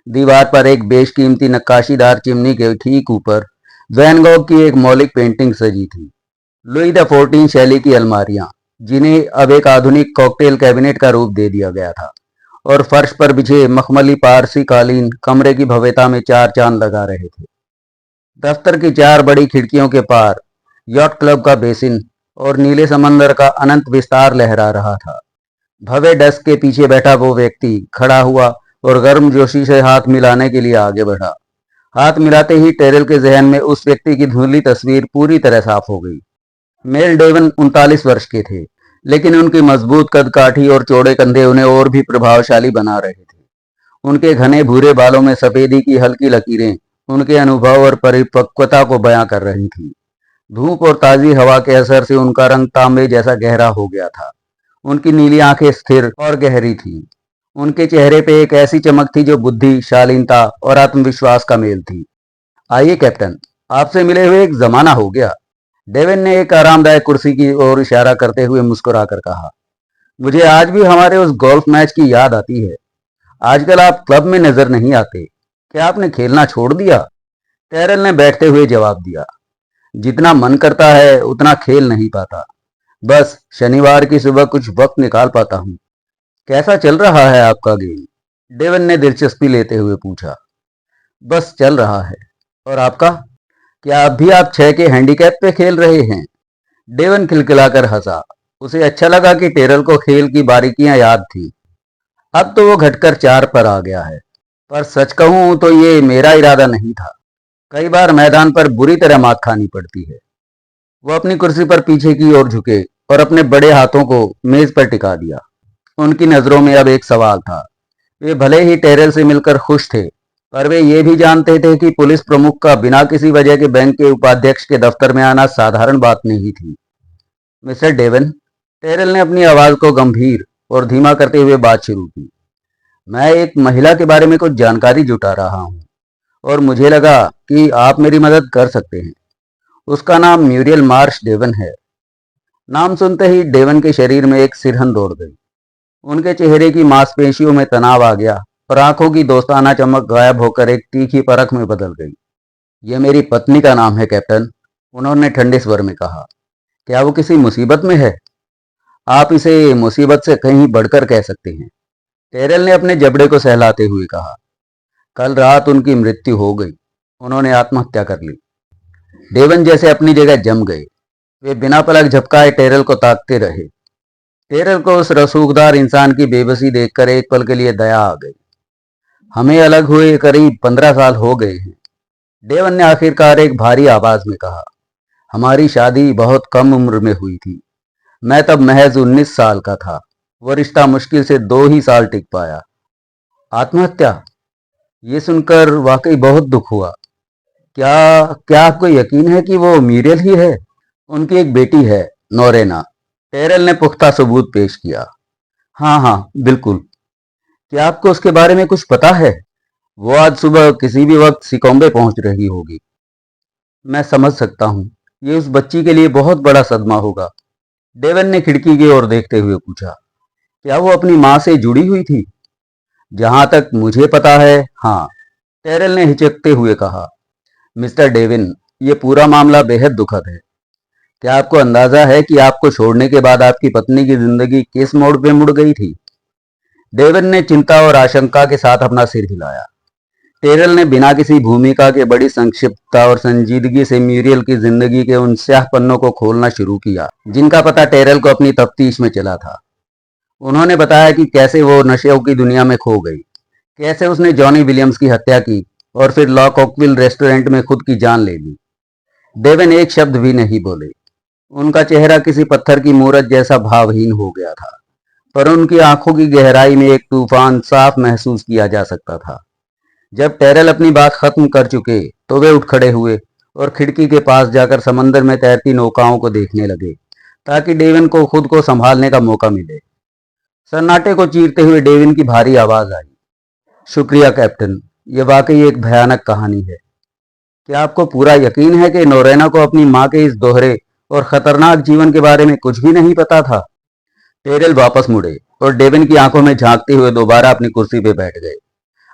दीवार पर एक बेशकीमती नक्काशीदार चिमनी के ठीक ऊपर वैन गॉग की एक मौलिक पेंटिंग सजी थी। लुई द 14 शैली की अलमारियां, जिन्हें अब एक आधुनिक कॉकटेल कैबिनेट का रूप दे दिया गया था, और फर्श पर बिछे मखमली पारसी कालीन कमरे की भव्यता में चार चांद लगा रहे थे। दफ्तर की चार बड़ी खिड़कियों के पार यॉट क्लब का बेसिन और नीले समंदर का अनंत विस्तार लहरा रहा था। भव्य डेस्क के पीछे बैठा वो व्यक्ति खड़ा हुआ और गर्मजोशी से हाथ मिलाने के लिए आगे बढ़ा। हाथ मिलाते ही टेरल के जहन में उस व्यक्ति की धुंधली तस्वीर पूरी तरह साफ हो गई। मेल डेवन 39 वर्ष के थे, लेकिन उनकी मजबूत कदकाठी और चौड़े कंधे उन्हें और भी प्रभावशाली बना रहे थे। उनके घने भूरे बालों में सफेदी की हल्की लकीरें उनके अनुभव और परिपक्वता को बयां कर रही थीं। धूप और ताजी हवा के असर से उनका रंग तांबे जैसा गहरा हो गया था। उनकी नीली आंखें स्थिर और गहरी थीं। उनके चेहरे पे एक ऐसी चमक थी जो बुद्धि, शालीनता और आत्मविश्वास का मेल थी। आइए कैप्टन, आपसे मिले हुए एक जमाना हो गया, डेविन ने एक आरामदायक कुर्सी की ओर इशारा करते हुए मुस्कुराकर कहा। मुझे आज भी हमारे उस गोल्फ मैच की याद आती है। आजकल आप क्लब में नजर नहीं आते, क्या आपने खेलना छोड़ दिया? टेरल ने बैठते हुए जवाब दिया, जितना मन करता है उतना खेल नहीं पाता, बस शनिवार की सुबह कुछ वक्त निकाल पाता हूँ। कैसा चल रहा है आपका गेम? डेवन ने दिलचस्पी लेते हुए पूछा। बस चल रहा है, और आपका? क्या अब भी आप 6 के हैंडीकैप पे खेल रहे हैं? डेवन खिलखिलाकर हंसा। उसे अच्छा लगा कि टेरल को खेल की बारीकियां याद थी। अब तो वो घटकर 4 पर आ गया है, पर सच कहूं तो ये मेरा इरादा नहीं था। कई बार मैदान पर बुरी तरह मात खानी पड़ती है। वो अपनी कुर्सी पर पीछे की ओर झुके और अपने बड़े हाथों को मेज पर टिका दिया। उनकी नजरों में अब एक सवाल था। वे भले ही टेरल से मिलकर खुश थे, पर वे ये भी जानते थे कि पुलिस प्रमुख का बिना किसी वजह के बैंक के उपाध्यक्ष के दफ्तर में आना साधारण बात नहीं थी। मिस्टर डेवन, टेरल ने अपनी आवाज को गंभीर और धीमा करते हुए बात शुरू की, मैं एक महिला के बारे में कुछ जानकारी जुटा रहा हूँ और मुझे लगा कि आप मेरी मदद कर सकते हैं। उसका नाम म्यूरियल मार्श डेवन है। नाम सुनते ही डेवन के शरीर में एक सिरहन दौड़ गई। उनके चेहरे की मांसपेशियों में तनाव आ गया और आंखों की दोस्ताना चमक गायब होकर एक तीखी परख में बदल गई। यह मेरी पत्नी का नाम है कैप्टन, उन्होंने ठंडे स्वर में कहा। क्या वो किसी मुसीबत में है? आप इसे मुसीबत से कहीं बढ़कर कह सकते हैं, टेरल ने अपने जबड़े को सहलाते हुए कहा। कल रात उनकी मृत्यु हो गई, उन्होंने आत्महत्या कर ली। डेवन जैसे अपनी जगह जम गए। वे बिना पलक झपकाए टेरल को ताकते रहे। टेरल को उस रसूखदार इंसान की बेबसी देखकर एक पल के लिए दया आ गई। हमें अलग हुए करीब 15 साल हो गए हैं, डेवन ने आखिरकार एक भारी आवाज में कहा। हमारी शादी बहुत कम उम्र में हुई थी। मैं तब महज 19 साल का था। वो रिश्ता मुश्किल से 2 ही साल टिक पाया। आत्महत्या? ये सुनकर वाकई बहुत दुख हुआ। क्या क्या आपको यकीन है कि वो मीरियल ही है? उनकी एक बेटी है, नोरेना, टेरल ने पुख्ता सबूत पेश किया। हाँ हाँ, बिल्कुल। क्या आपको उसके बारे में कुछ पता है? वो आज सुबह किसी भी वक्त सिकोम्बे पहुंच रही होगी। मैं समझ सकता हूँ, ये उस बच्ची के लिए बहुत बड़ा सदमा होगा। डेवन ने खिड़की की ओर देखते हुए पूछा, क्या वो अपनी माँ से जुड़ी हुई थी? जहां तक मुझे पता है, हाँ, टेरल ने हिचकते हुए कहा। मिस्टर डेविन, ये पूरा मामला बेहद दुखद है। क्या आपको अंदाजा है कि आपको छोड़ने के बाद आपकी पत्नी की जिंदगी किस मोड़ पे मुड़ गई थी? डेविन ने चिंता और आशंका के साथ अपना सिर हिलाया। टेरल ने बिना किसी भूमिका के बड़ी संक्षिप्तता और संजीदगी से म्यूरियल की जिंदगी के उन स्याह पन्नों को खोलना शुरू किया जिनका पता टेरल को अपनी तफ्तीश में चला था। उन्होंने बताया कि कैसे वो नशेओं की दुनिया में खो गई, कैसे उसने जॉनी विलियम्स की हत्या की और फिर लॉक ओकविल रेस्टोरेंट में खुद की जान ले ली। डेविन एक शब्द भी नहीं बोले। उनका चेहरा किसी पत्थर की मूरत जैसा भावहीन हो गया था, पर उनकी आंखों की गहराई में एक तूफान साफ महसूस किया जा सकता था। जब टेरल अपनी बात खत्म कर चुके तो वे उठ खड़े हुए और खिड़की के पास जाकर समंदर में तैरती नौकाओं को देखने लगे ताकि डेविन को खुद को संभालने का मौका मिले। सन्नाटे को चीरते हुए डेविन की भारी आवाज आई, शुक्रिया कैप्टन, ये वाकई एक भयानक कहानी है। क्या आपको पूरा यकीन है कि नोरेना को अपनी माँ के इस दोहरे और खतरनाक जीवन के बारे में कुछ भी नहीं पता था? टेरल वापस मुड़े और डेविन की आंखों में झांकते हुए दोबारा अपनी कुर्सी पे बैठ गए।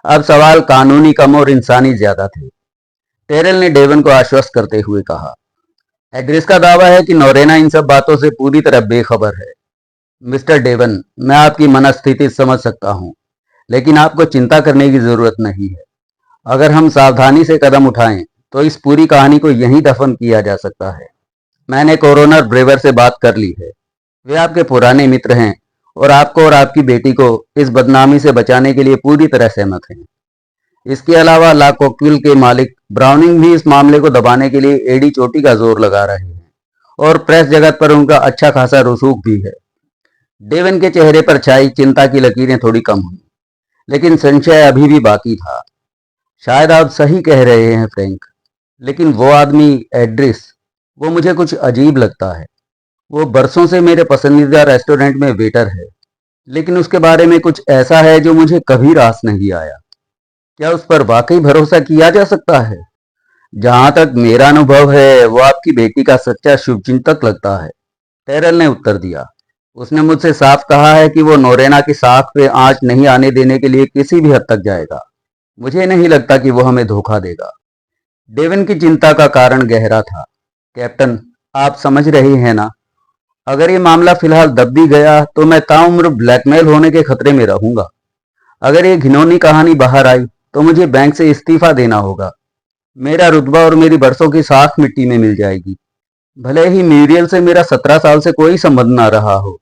अब सवाल कानूनी कम और इंसानी ज्यादा थे। टेरल ने डेविन को आश्वस्त करते हुए कहा, एड्रिस का दावा है कि नोरेना इन सब बातों से पूरी तरह बेखबर है। मिस्टर डेवन, मैं आपकी मनस्थिति समझ सकता हूँ, लेकिन आपको चिंता करने की जरूरत नहीं है। अगर हम सावधानी से कदम उठाएं तो इस पूरी कहानी को यहीं दफन किया जा सकता है। मैंने कोरोनर ब्रेवर से बात कर ली है। वे आपके पुराने मित्र हैं और आपको और आपकी बेटी को इस बदनामी से बचाने के लिए पूरी तरह सहमत हैं। इसके अलावा ला कोक्विल के मालिक ब्राउनिंग भी इस मामले को दबाने के लिए एड़ी चोटी का जोर लगा रहे हैं और प्रेस जगत पर उनका अच्छा खासा रसूख भी है। डेवन के चेहरे पर छाई चिंता की लकीरें थोड़ी कम हुई, लेकिन संशय अभी भी बाकी था। शायद आप सही कह रहे हैं फ्रैंक, लेकिन वो आदमी एड्रिस, वो मुझे कुछ अजीब लगता है। वो बरसों से मेरे पसंदीदा रेस्टोरेंट में वेटर है, लेकिन उसके बारे में कुछ ऐसा है जो मुझे कभी रास नहीं आया। क्या उस पर वाकई भरोसा किया जा सकता है? जहां तक मेरा अनुभव है, वो आपकी बेटी का सच्चा शुभचिंतक लगता है, टेरल ने उत्तर दिया। उसने मुझसे साफ कहा है कि वो नोरेना की साख पे आंच नहीं आने देने के लिए किसी भी हद तक जाएगा। मुझे नहीं लगता कि वो हमें धोखा देगा। डेविन की चिंता का कारण गहरा था। कैप्टन, आप समझ रहे हैं ना, अगर ये मामला फिलहाल दब भी गया तो मैं ताउम्र ब्लैकमेल होने के खतरे में रहूंगा। अगर ये घिनौनी कहानी बाहर आई तो मुझे बैंक से इस्तीफा देना होगा। मेरा रुतबा और मेरी बरसों की साख मिट्टी में मिल जाएगी। भले ही म्यूरियल से मेरा 17 साल से कोई संबंध ना रहा हो,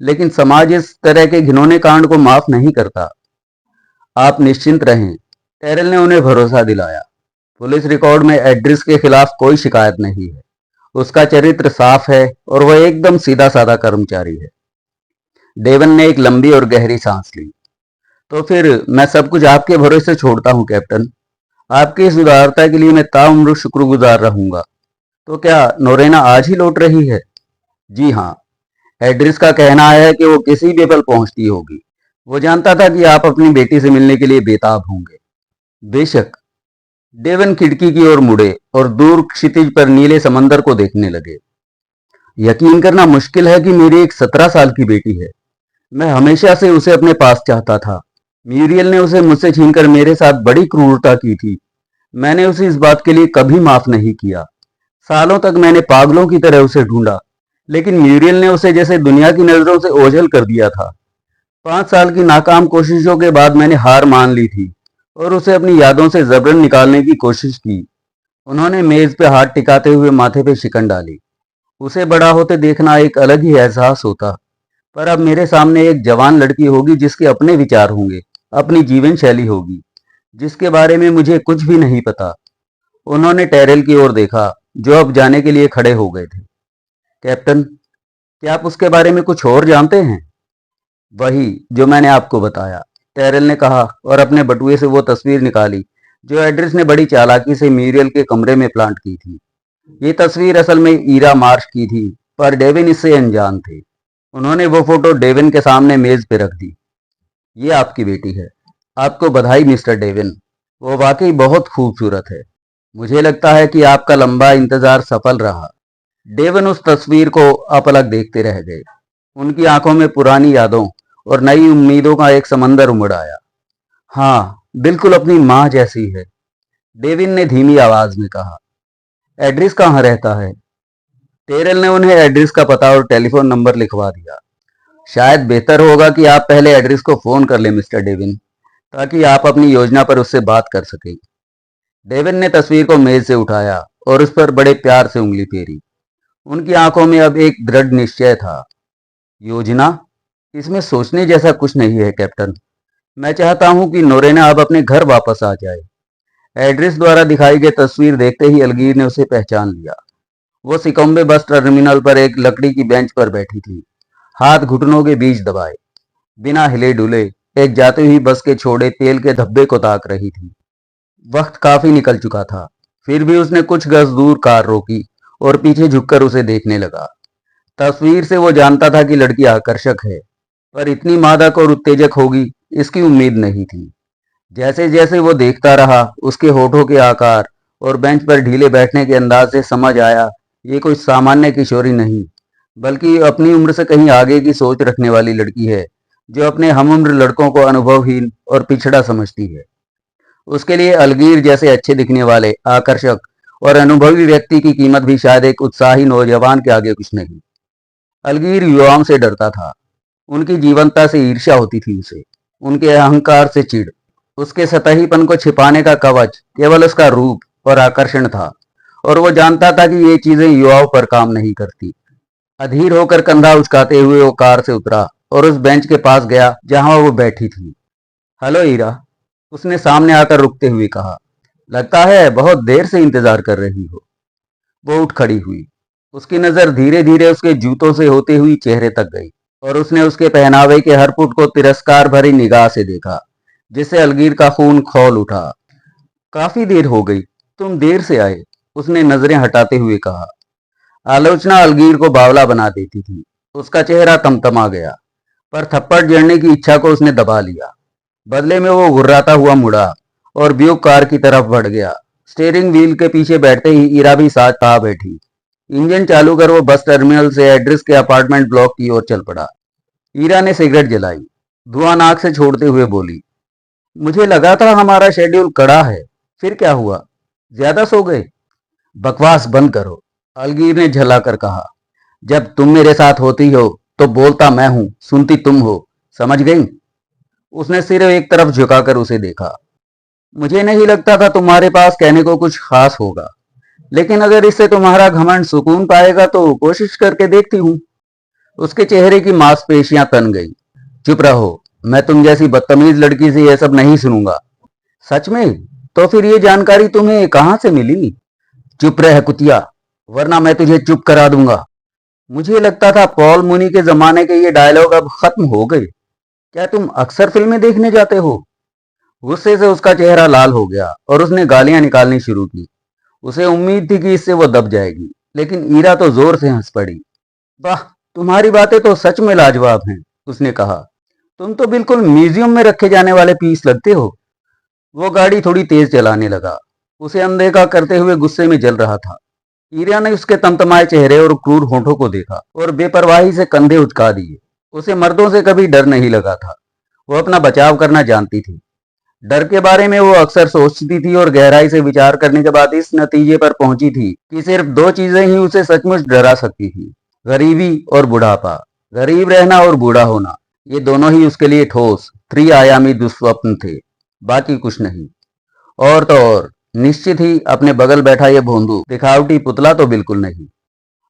लेकिन समाज इस तरह के घिनौने कांड को माफ नहीं करता। आप निश्चिंत रहें, टेरल ने उन्हें भरोसा दिलाया। पुलिस रिकॉर्ड में एड्रिस के खिलाफ कोई शिकायत नहीं है। उसका चरित्र साफ है और वह एकदम सीधा साधा कर्मचारी है। डेवन ने एक लंबी और गहरी सांस ली। तो फिर मैं सब कुछ आपके भरोसे छोड़ता हूं कैप्टन। आपकी इस उदारता के लिए मैं ताउम्र शुक्रगुजार रहूंगा। तो क्या नोरेना आज ही लौट रही है? जी हाँ, एड्रिस का कहना है कि वो किसी भी पल पहुंचती होगी। वो जानता था कि आप अपनी बेटी से मिलने के लिए बेताब होंगे। बेशक। डेवन खिड़की की ओर मुड़े और दूर क्षितिज पर नीले समंदर को देखने लगे। यकीन करना मुश्किल है कि मेरी एक 17 साल की बेटी है। मैं हमेशा से उसे अपने पास चाहता था। म्यूरियल ने उसे मुझसे छीनकर मेरे साथ बड़ी क्रूरता की थी। मैंने उसे इस बात के लिए कभी माफ नहीं किया। सालों तक मैंने पागलों की तरह उसे ढूंढा, लेकिन म्यूरियल ने उसे जैसे दुनिया की नजरों से ओझल कर दिया था। 5 साल की नाकाम कोशिशों के बाद मैंने हार मान ली थी और उसे अपनी यादों से जबरन निकालने की कोशिश की। उन्होंने मेज पे हाथ टिकाते हुए माथे पे शिकन डाली। उसे बड़ा होते देखना एक अलग ही एहसास होता, पर अब मेरे सामने एक जवान लड़की होगी जिसके अपने विचार होंगे, अपनी जीवन शैली होगी, जिसके बारे में मुझे कुछ भी नहीं पता। उन्होंने टेरल की ओर देखा, जो अब जाने के लिए खड़े हो गए थे। कैप्टन, क्या आप उसके बारे में कुछ और जानते हैं? वही जो मैंने आपको बताया, टेरल ने कहा और अपने बटुए से वो तस्वीर निकाली जो एड्रिस ने बड़ी चालाकी से म्यूरियल के कमरे में प्लांट की थी। ये तस्वीर असल में ईरा मार्श की थी, पर डेविन इससे अनजान थे। उन्होंने वो फोटो डेविन के सामने मेज पे रख दी। ये आपकी बेटी है। आपको बधाई मिस्टर डेविन, वो वाकई बहुत खूबसूरत है। मुझे लगता है कि आपका लंबा इंतजार सफल रहा। डेवन उस तस्वीर को अपलक देखते रह गए। उनकी आंखों में पुरानी यादों और नई उम्मीदों का एक समंदर उमड़ आया। हाँ, बिल्कुल अपनी माँ जैसी है, डेविन ने धीमी आवाज में कहा। एड्रेस कहाँ रहता है? टेरल ने उन्हें एड्रेस का पता और टेलीफोन नंबर लिखवा दिया। शायद बेहतर होगा कि आप पहले एड्रेस को फोन कर लें मिस्टर डेविन, ताकि आप अपनी योजना पर उससे बात कर सकें। डेविन ने तस्वीर को मेज से उठाया और उस पर बड़े प्यार से उंगली फेरी। उनकी आंखों में अब एक दृढ़ निश्चय था। योजना? इसमें सोचने जैसा कुछ नहीं है कैप्टन। मैं चाहता हूं कि नोरेना अब अपने घर वापस आ जाए। एड्रेस द्वारा दिखाई गई तस्वीर देखते ही अलगीर ने उसे पहचान लिया। वो सिकम्बे बस टर्मिनल पर एक लकड़ी की बेंच पर बैठी थी, हाथ घुटनों के बीच दबाए, बिना हिले डुले एक जाती हुई बस के छोड़े तेल के धब्बे को ताक रही थी। वक्त काफी निकल चुका था, फिर भी उसने कुछ गज दूर कार रोकी और पीछे झुककर उसे देखने लगा। तस्वीर से वो जानता था कि लड़की आकर्षक है, पर इतनी मादक और उत्तेजक होगी इसकी उम्मीद नहीं थी। जैसे जैसे वो देखता रहा, उसके होठों के आकार और बेंच पर ढीले बैठने के अंदाज से समझ आया ये कोई सामान्य किशोरी नहीं, बल्कि अपनी उम्र से कहीं आगे की सोच रखने वाली लड़की है, जो अपने हमउम्र लड़कों को अनुभवहीन और पिछड़ा समझती है। उसके लिए अलगीर जैसे अच्छे दिखने वाले, आकर्षक और अनुभवी व्यक्ति की कीमत भी शायद एक उत्साही नौजवान के आगे कुछ नहीं। अलगीर युवाओं से डरता था। उनकी जीवंतता से ईर्ष्या होती थी उसे, उनके अहंकार से चिढ़। उसके सतहीपन को छिपाने का कवच केवल उसका रूप और आकर्षण था, और वो जानता था कि ये चीजें युवाओं पर काम नहीं करती। अधीर होकर कंधा उचकाते हुए वो कार से उतरा और उस बेंच के पास गया जहां वो बैठी थी। हेलो ईरा, उसने सामने आकर रुकते हुए कहा। लगता है बहुत देर से इंतजार कर रही हो। वो उठ खड़ी हुई। उसकी नजर धीरे धीरे उसके जूतों से होते हुई चेहरे तक गई, और उसने उसके पहनावे के हर पुट को तिरस्कार भरी निगाह से देखा, जिससे अलगीर का खून खौल उठा। काफी देर हो गई, तुम देर से आए, उसने नजरें हटाते हुए कहा। आलोचना अलगीर को बावला बना देती थी। उसका चेहरा तमतमा गया, पर थप्पड़ जड़ने की इच्छा को उसने दबा लिया। बदले में वो घुर्राता हुआ मुड़ा और ब्यूक कार की तरफ बढ़ गया। स्टीयरिंग व्हील के पीछे बैठते ही ईरा भी साथ आ बैठी। इंजन चालू कर वो बस टर्मिनल से एड्रेस के अपार्टमेंट ब्लॉक की ओर चल पड़ा। ईरा ने सिगरेट जलाई, धुआं नाक से छोड़ते हुए बोली, मुझे लगा था हमारा शेड्यूल कड़ा है, फिर क्या हुआ? ज्यादा सो गए? बकवास बंद करो, अलगीर ने झल्लाकर कहा। जब तुम मेरे साथ होती हो तो बोलता मैं हूं, सुनती तुम हो, समझ गई? उसने सिर एक तरफ झुकाकर उसे देखा। मुझे नहीं लगता था तुम्हारे पास कहने को कुछ खास होगा, लेकिन अगर इससे तुम्हारा घमंड सुकून पाएगा तो कोशिश करके देखती हूँ। उसके चेहरे की मांसपेशियां तन गई। चुप रहो, मैं तुम जैसी बदतमीज लड़की से यह सब नहीं सुनूंगा। सच में? तो फिर ये जानकारी तुम्हें कहां से मिली? चुप रह कुतिया, वरना मैं तुझे चुप करा दूंगा। मुझे लगता था पॉल मुनी के जमाने के ये डायलॉग अब खत्म हो गए। क्या तुम अक्सर फिल्में देखने जाते हो? गुस्से से उसका चेहरा लाल हो गया और उसने गालियां निकालनी शुरू की। उसे उम्मीद थी कि इससे वो दब जाएगी, लेकिन ईरा तो जोर से हंस पड़ी। वाह, तुम्हारी बातें तो सच में लाजवाब हैं, उसने कहा। तुम तो बिल्कुल म्यूजियम में रखे जाने वाले पीस लगते हो। वो गाड़ी थोड़ी तेज चलाने लगा, उसे अनदेखा करते हुए गुस्से में जल रहा था। ईरा ने उसके तमतमाए चेहरे और क्रूर होठों को देखा और बेपरवाही से कंधे उचका दिए। उसे मर्दों से कभी डर नहीं लगा था। वो अपना बचाव करना जानती थी। डर के बारे में वो अक्सर सोचती थी और गहराई से विचार करने के बाद इस नतीजे पर पहुंची थी कि सिर्फ दो चीजें ही उसे सचमुच डरा सकती थी, गरीबी और बुढ़ापा। गरीब रहना और बूढ़ा होना, ये दोनों ही उसके लिए ठोस त्रिआयामी दुस्वप्न थे, बाकी कुछ नहीं। और तो और निश्चित ही अपने बगल बैठा ये भोंदू दिखावटी पुतला तो बिल्कुल नहीं।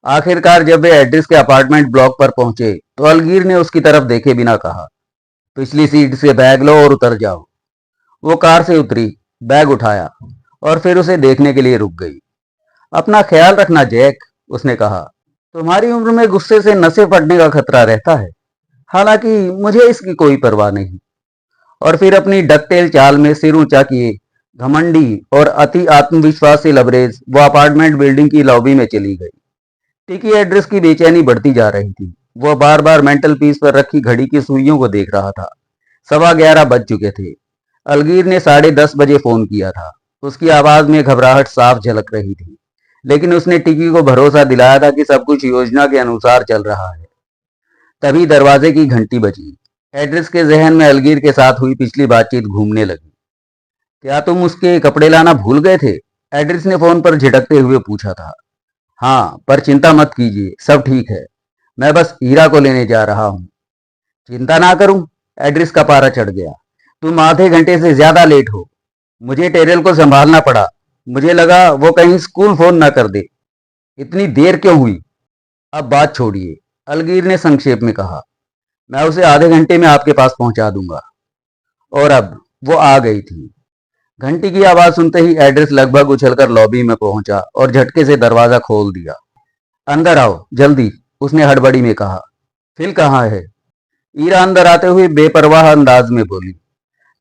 आखिरकार जब वे एड्रेस के अपार्टमेंट ब्लॉक पर पहुंचे तो अलगीर ने उसकी तरफ देखे बिना कहा, पिछली सीट से बैग लो और उतर जाओ। वो कार से उतरी, बैग उठाया और फिर उसे देखने के लिए रुक गई। अपना ख्याल रखना जैक, उसने कहा। तुम्हारी उम्र में गुस्से से नसें फटने का खतरा रहता है, हालांकि मुझे इसकी कोई परवाह नहीं। और फिर अपनी डकटेल चाल में सिर ऊंचा किए, घमंडी और अति आत्मविश्वास से लबरेज वो अपार्टमेंट बिल्डिंग की लॉबी में चली गई। टिकी एड्रेस की बेचैनी बढ़ती जा रही थी। वो बार बार मेंटल पीस पर रखी घड़ी की सुइयों को देख रहा था। 11:15 बज चुके थे। अलगीर ने 10:30 बजे फोन किया था। उसकी आवाज में घबराहट साफ झलक रही थी, लेकिन उसने टिकी को भरोसा दिलाया था कि सब कुछ योजना के अनुसार चल रहा है। तभी दरवाजे की घंटी बजी। एड्रेस के जहन में अलगीर के साथ हुई पिछली बातचीत घूमने लगी। क्या तुम उसके कपड़े लाना भूल गए थे? एड्रेस ने फोन पर झिटकते हुए पूछा था। हाँ, पर चिंता मत कीजिए, सब ठीक है। मैं बस हीरा को लेने जा रहा हूँ। चिंता ना करूं, एड्रेस का पारा चढ़ गया। तुम आधे घंटे से ज्यादा लेट हो। मुझे टेरल को संभालना पड़ा। मुझे लगा वो कहीं स्कूल फोन ना कर दे। इतनी देर क्यों हुई? अब बात छोड़िए, अलगीर ने संक्षेप में कहा। मैं उसे आधे घंटे में आपके पास पहुंचा दूंगा। और अब वो आ गई थी। घंटी की आवाज सुनते ही एड्रेस लगभग उछलकर लॉबी में पहुंचा और झटके से दरवाजा खोल दिया। अंदर आओ जल्दी, उसने हड़बड़ी में कहा। फिल कहाँ है? ईरा अंदर आते हुए बेपरवाह अंदाज में बोली।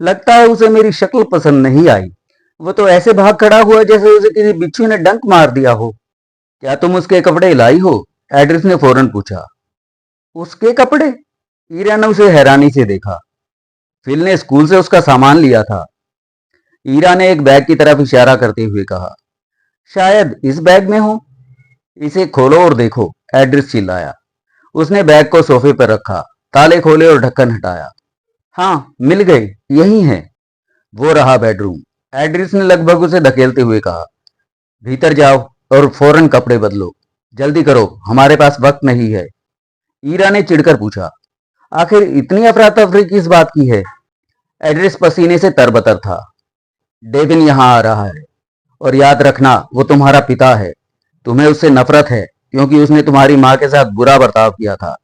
लगता है उसे मेरी शक्ल पसंद नहीं आई। वो तो ऐसे भाग खड़ा हुआ जैसे उसे किसी बिच्छू ने डंक मार दिया हो। क्या तुम उसके कपड़े लाई हो? एड्रेस ने फौरन पूछा। उसके कपड़े? ईरा ने उसे हैरानी से देखा। फिल ने स्कूल से उसका सामान लिया था। ईरा ने एक बैग की तरफ इशारा करते हुए कहा। शायद इस बैग में हो। इसे खोलो और देखो, एड्रेस चिल्लाया। उसने बैग को सोफे पर रखा, ताले खोले और ढक्कन हटाया। हाँ, मिल गए, यही है। वो रहा बेडरूम। एड्रेस ने लगभग उसे धकेलते हुए कहा। भीतर जाओ और फौरन कपड़े बदलो। जल्दी करो, हमारे पास वक्त नहीं है। ईरा ने चिढ़कर पूछा। आखिर इतनी अफरा तफरी किस बात की है? एड्रेस पसीने से तरबतर था। डेविन यहाँ आ रहा है, और याद रखना वो तुम्हारा पिता है। तुम्हें उससे नफरत है क्योंकि उसने तुम्हारी माँ के साथ बुरा बर्ताव किया था।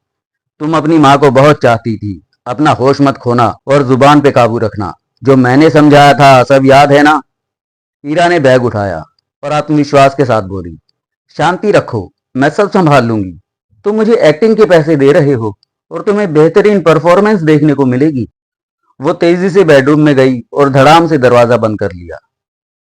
तुम अपनी माँ को बहुत चाहती थी। अपना होश मत खोना और जुबान पे काबू रखना। जो मैंने समझाया था सब याद है ना? हीरा ने बैग उठाया और आत्मविश्वास के साथ बोली। शांति रखो, मैं सब संभाल लूंगी। तुम मुझे एक्टिंग के पैसे दे रहे हो और तुम्हें बेहतरीन परफॉर्मेंस देखने को मिलेगी। वो तेजी से बेडरूम में गई और धड़ाम से दरवाजा बंद कर लिया।